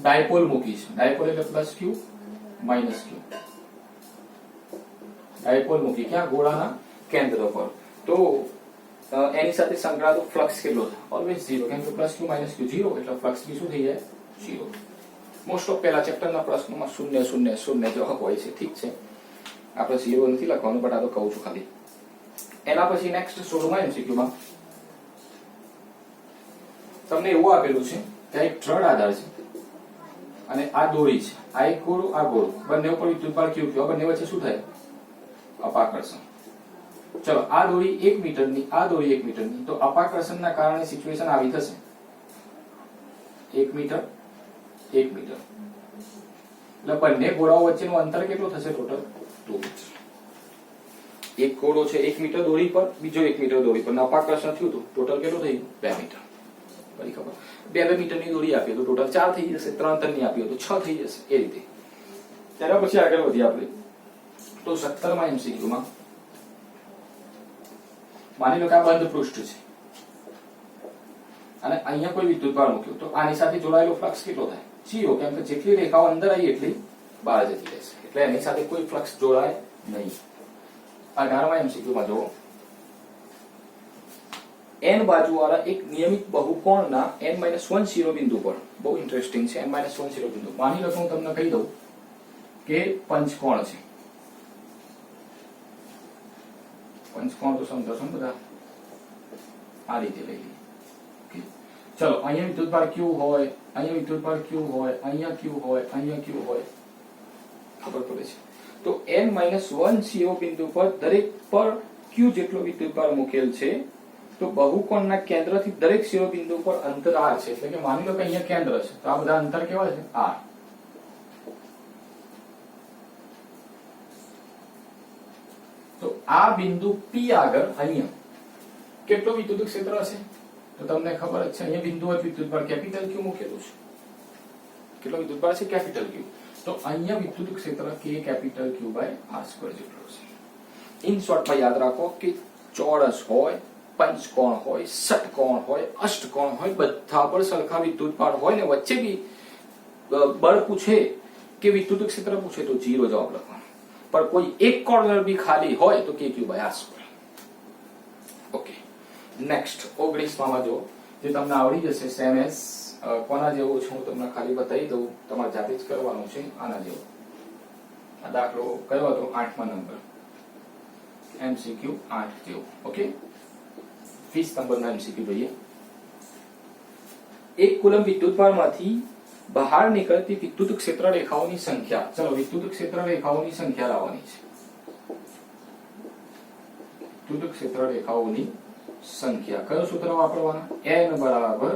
ડાયપોલ મૂકી છે. ડાયપોલ એટલે +q -q. ડાયપોલ મૂકી ક્યાં? ગોળાના કેન્દ્ર પર. તો એની સાથે સંકળાયેલો ફ્લક્સ કેટલો છે? ઓલવેઝ 0, કેમ કે +q -q 0 એટલે ફ્લક્સ બી શું થઈ જાય? 0. મોસ્ટ ઓફ પહેલા ચેપ્ટરના પ્રશ્નોમાં 0 0 0 જવાબ હોય છે. ઠીક છે, આપણે 0 નથી લખવાનું, બટ આ તો કહું છું ખાલી. એના પછી નેક્સ્ટ 16મા MCQ માં તમને એવું આપેલું છે કે એક દ્રઢ આધાર છે અને આ દોરી છે. આ એક ગોળું, આ ગોળું, બંને ઉપર વિદ્યુતભાર q. બંને વચ્ચે શું થાય? અપાકર્ષણ. ચલો, આ દોરી 1 મીટરની, આ દોરી 1 મીટરની. તો અપાકર્ષણના કારણે સિચ્યુએશન આવી થશે 1 મીટર 1 મીટર. એટલે બંને ગોળાઓ વચ્ચેનું અંતર કેટલું થશે? Total 2 metre. એક ગોળો છે 1 મીટર દોરી પર, બીજો 1 મીટર દોરી પર. અપાકર્ષણ થયું તો ટોટલ કેટલું થયું? 2 મીટર. બધી ખબર? 2 મીટરની દોરી આપી તો ટોટલ 4 થઈ જશે. 3 મીટરની આપી તો 6 થઈ જશે. એ રીતે. ત્યાર પછી આગળ વધીએ આપણે તો 17મા MCQ માં માની લો કે આ બંધ પૃષ્ઠ છે અને અહીંયા કોઈ વિદ્યુતભાર મૂક્યો તો આની સાથે જોડાયેલો ફ્લક્સ કેટલો થાય? 0, કેમ કે જેટલી રેખાઓ અંદર આવી એટલી બહાર જતી રહેશે. એટલે એની સાથે કોઈ ફ્લક્સ જોડાય નહીં. 18મા MCQ માં જુઓ, n બાજુવાળા એક નિયમિત બહુકોણના n-1 શિરોબિંદુ પર, બહુ ઇન્ટરેસ્ટિંગ છે, n-1 શિરોબિંદુ. માની લો કે હું તમને કહી દઉં કે પંચકોણ છે. પંચકોણ તો સમજો બધા, આ રીતે લઈ લઈએ. ચલો, અહીંયા વિદ્યુતભાર q હોય, અહીંયા વિદ્યુતભાર q હોય, અહીંયા q હોય, અહીંયા q હોય, ખબર પડે છે. તો n-1 શિરોબિંદુ પર દરેક પર q જેટલો વિદ્યુતભાર મૂકેલ છે. તો બહુકોણના કેન્દ્રથી દરેક શિરોબિંદુ પર અંતર r છે. એટલે કે માની લો કે અહીંયા કેન્દ્ર છે, તો આ બધા અંતર કેવા છે? r. તો આ બિંદુ p આગળ અહીંયા કેટલો વિદ્યુત ક્ષેત્ર હશે? તો તમને ખબર જ છે, અહીંયા બિંદુ પર વિદ્યુતભાર કેપિટલ Q મૂકેલું છે. કેટલો વિદ્યુતભાર છે? Capital Q. તો અહીંયા વિદ્યુત ક્ષેત્ર K capital Q by r² જેટલો છે. ઇન શોર્ટમાં યાદ રાખો કે ચોરસ હોય, પંચકોણ હોય, ષટકોણ હોય, અષ્ટકોણ હોય, બધા પર સરખા વિદ્યુતભાર હોય ને વચ્ચે બી બળ પૂછે કે વિદ્યુત ક્ષેત્ર પૂછે તો 0 જવાબ લખવાનો. પણ કોઈ એક કોર્નર બી ખાલી હોય તો KQ by r². Okay, next 19માં જો જે તમને આવડી જશે સેમ એસ કોના જેવું છે હું તમને ખાલી બતાવી દઉં, તમારે જાતે જ કરવાનું છે. આના જેવો આ દાખલો કયો હતો? 8મા નંબર MCQ 8 જેવો. ઓકે, 20 નંબરના MCQ જોઈએ. એક કુલમ વિદ્યુતભારમાંથી બહાર નીકળતી વિદ્યુત ક્ષેત્ર રેખાઓની સંખ્યા. ચલો, વિદ્યુત ક્ષેત્ર રેખાઓની સંખ્યા લાવવાની છે. વિદ્યુત ક્ષેત્ર રેખાઓની સંખ્યા. કયો સૂત્ર વાપરવાના? n બરાબર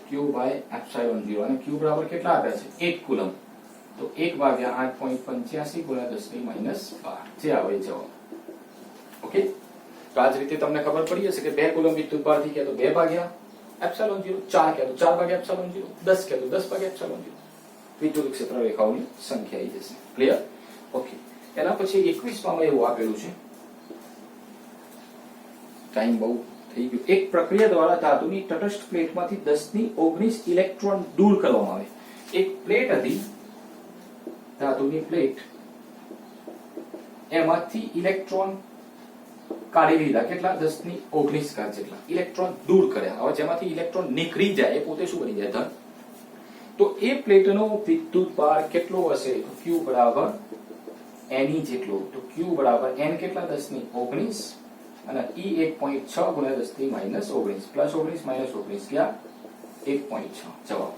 q બાય એપ્સિલોન 0 અને q બરાબર કેટલા આપ્યા છે? 1 કુલમ. તો 1 ભાગ્યા 8.85 ગુણ્યા 10 ની -12 જે આવે જવાબ. ઓકે, તો આ જ રીતે તમને ખબર પડી હશે કે 2 કુલમ વિદ્યુત ભાર થી કે તો 2 ભાગ્યા એપ્સિલોન 0, 4 કે તો 4 ભાગ્યા એપ્સિલોન 0, 10 કે તો 10 ભાગ્યા એપ્સિલોન 0. વિદ્યુત ક્ષેત્ર રેખાઓની સંખ્યા આવી જશે. ક્લિયર? ઓકે, એના પછી 21 માં એવું આપેલું છે, ટાઈમ બહુ થઈ ગયો. એક પ્રક્રિયા દ્વારા ધાતુની તટસ્થ પ્લેટમાંથી 10 ની 19 ઇલેક્ટ્રોન દૂર કરવામાં આવે. એક પ્લેટ હતી, ધાતુની પ્લેટ, એમાંથી ઇલેક્ટ્રોન કાઢી લીધા. કેટલા? 10 ની 19 કાર જેટલા ઇલેક્ટ્રોન દૂર કર્યા. હવે જેમાંથી ઇલેક્ટ્રોન નીકળી જાય એ પોતે શું બની જાય? ધન. તો એ પ્લેટનો વિદ્યુત ભાર કેટલો હશે? તો Q બરાબર n જેટલો. તો Q બરાબર n કેટલા? 10 ની 19 અને E 1.6 ગુણ્યા 10 ની -19 પ્લસ 19 માઇનસ 19 ક્યાં? 1.6 જવાબ.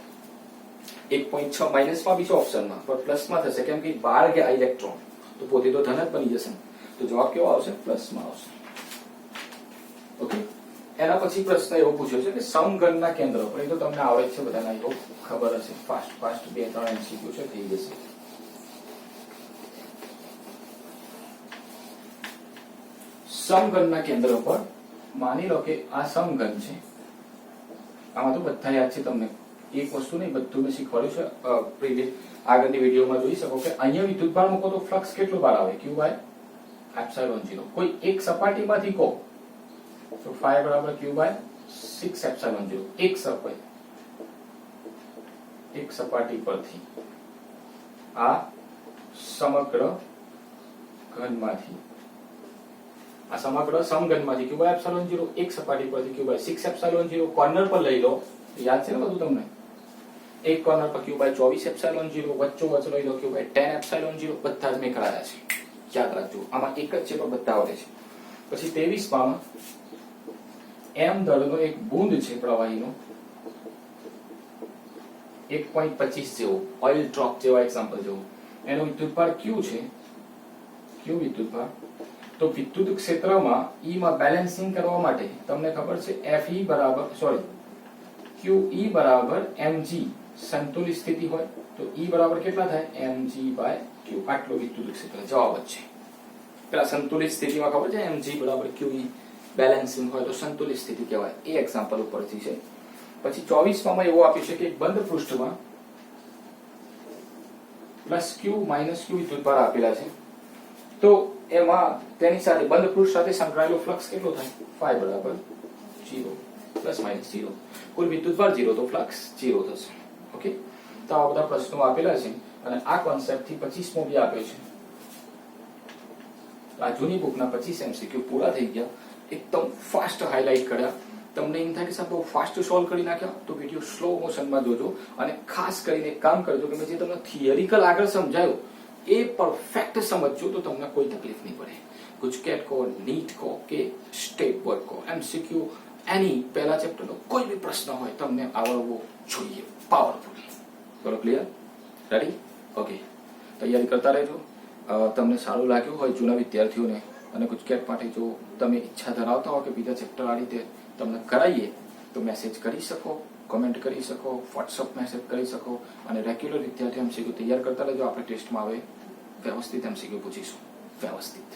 1.6 માઇનસ માં બીજો ઓપ્શનમાં પણ પ્લસ માં થશે કેમ કે બહાર ગયા ઇલેક્ટ્રોન તો પોતે તો ધન જ બની જશે. તો જવાબ કેવો આવશે? પ્લસ માં આવશે. ઓકે, એના પછી પ્રશ્ન એવો પૂછ્યો છે કે સમઘનના કેન્દ્ર પર, એ તો તમને આવડે છે બધાના, એવો ખબર હશે. ફાસ્ટ 2-3 MCQ છે, થઈ જશે. સમઘનના કેન્દ્ર પર માની લો કે આ સમઘન છે. આમાં તો બધા યાદ છે તમને, એક વસ્તુ નહીં, બધું મેં શીખવાડ્યું છે. આગળની વિડીયોમાં જોઈ શકો કે અહીંયા વિદ્યુતભાર મૂકો તો ફ્લક્સ કેટલો બહાર આવે? Q by epsilon 0. કોઈ એક સપાટીમાંથી કહો તો phi બરાબર Q બાય 6 એપ્સિલોન 0. એક સપાટી પરથી આ સમગ્ર ઘનમાંથી, આ સમગ્ર સમઘનમાંથી Q બાય એપ્સિલોન 0, એક સપાટી પરથી Q બાય 6 એપ્સિલોન 0. કોર્નર પર લઈ લો, યાદ છે ને બધું તમને? એક કોર્નર પર Q બાય 24 એપ્સિલોન 0, વચ્ચે લઈ લો Q બાય 10 એપ્સિલોન 0. બધા જ મેં કરાયા છે, યાદ રાખજો. આમાં એક જ છે પણ બધા આવડે છે. પછી 23 માં m દળનો એક બુંદ છે પ્રવાહીનો, 1.25 જેવો, ઓઇલ ડ્રોપ જેવા એક્ઝામ્પલ જેવો. એનો વિદ્યુતભાર Q છે, Q વિદ્યુતભાર. તો વિદ્યુત ક્ષેત્રમાં E માં બેલેન્સિંગ કરવા માટે તમને ખબર છે Fe બરાબર QE બરાબર mg સંતુલિત સ્થિતિ હોય તો E બરાબર કેટલા થાય? mg by q. આટલો વિદ્યુત ક્ષેત્ર જવાબ જ છે. પેલા સંતુલિત સ્થિતિમાં ખબર છે mg બરાબર QE બેલેન્સિંગ હોય તો સંતુલિત સ્થિતિ કહેવાય. એ એક્ઝામ્પલ ઉપરથી છે. પછી 24 માં એવું આપ્યું છે કે બંધ પૃષ્ઠમાં પ્લસ q માઇનસ q વિદ્યુતભાર આપેલા છે. તો એમાં તેની સાથે બંધ પૃષ્ઠ સાથે સંકળાયેલો ફ્લક્સ કેટલો થાય? phi બરાબર 0 પ્લસ માઇનસ 0. કુલ વિદ્યુતભાર 0 તો ફ્લક્સ 0 થશે. ઓકે, તો આ બધા પ્રશ્નો આપેલા છે અને આ કોન્સેપ્ટ થી 25 મો બી આપ્યો છે. આ જૂની બુકના 25 MCQ પૂરા થઈ ગયા. એકદમ ફાસ્ટ હાઇલાઇટ કર્યા. તમને એમ થાય કે સાહેબ બહુ ફાસ્ટ સોલ્વ કરી નાખ્યા તો વિડિયો સ્લો મોશનમાં જોજો અને ખાસ કરીને એક કામ કરજો કે મેં જે તમને થિયરિકલ આગળ સમજાયું એ પરફેક્ટ સમજજો તો તમને કોઈ તકલીફ નહીં પડે. ગુજકેટ કો, નીટ કો કે સ્ટેટ બોર્ડ કો, MCQ એની પહેલા ચેપ્ટરનો કોઈ બી પ્રશ્ન હોય તમને આવડવો જોઈએ પાવરફુલી. બોલો ક્લિયર? રેડી? ઓકે, તૈયારી કરતા રહેજો. તમને સારું લાગ્યું હોય જૂના વિદ્યાર્થીઓને અને ગુજકેટ માટે જો તમે ઈચ્છા ધરાવતા હો કે બીજા ચેપ્ટર આ રીતે તમને કરાવીએ તો મેસેજ કરી શકો, કમેન્ટ કરી શકો, વોટ્સઅપ મેસેજ કરી શકો અને રેગ્યુલર વિદ્યાર્થીઓ MCQ તૈયાર કરતા રહેજો. આપણે ટેસ્ટમાં હવે વ્યવસ્થિત MCQ પૂછીશું, વ્યવસ્થિત.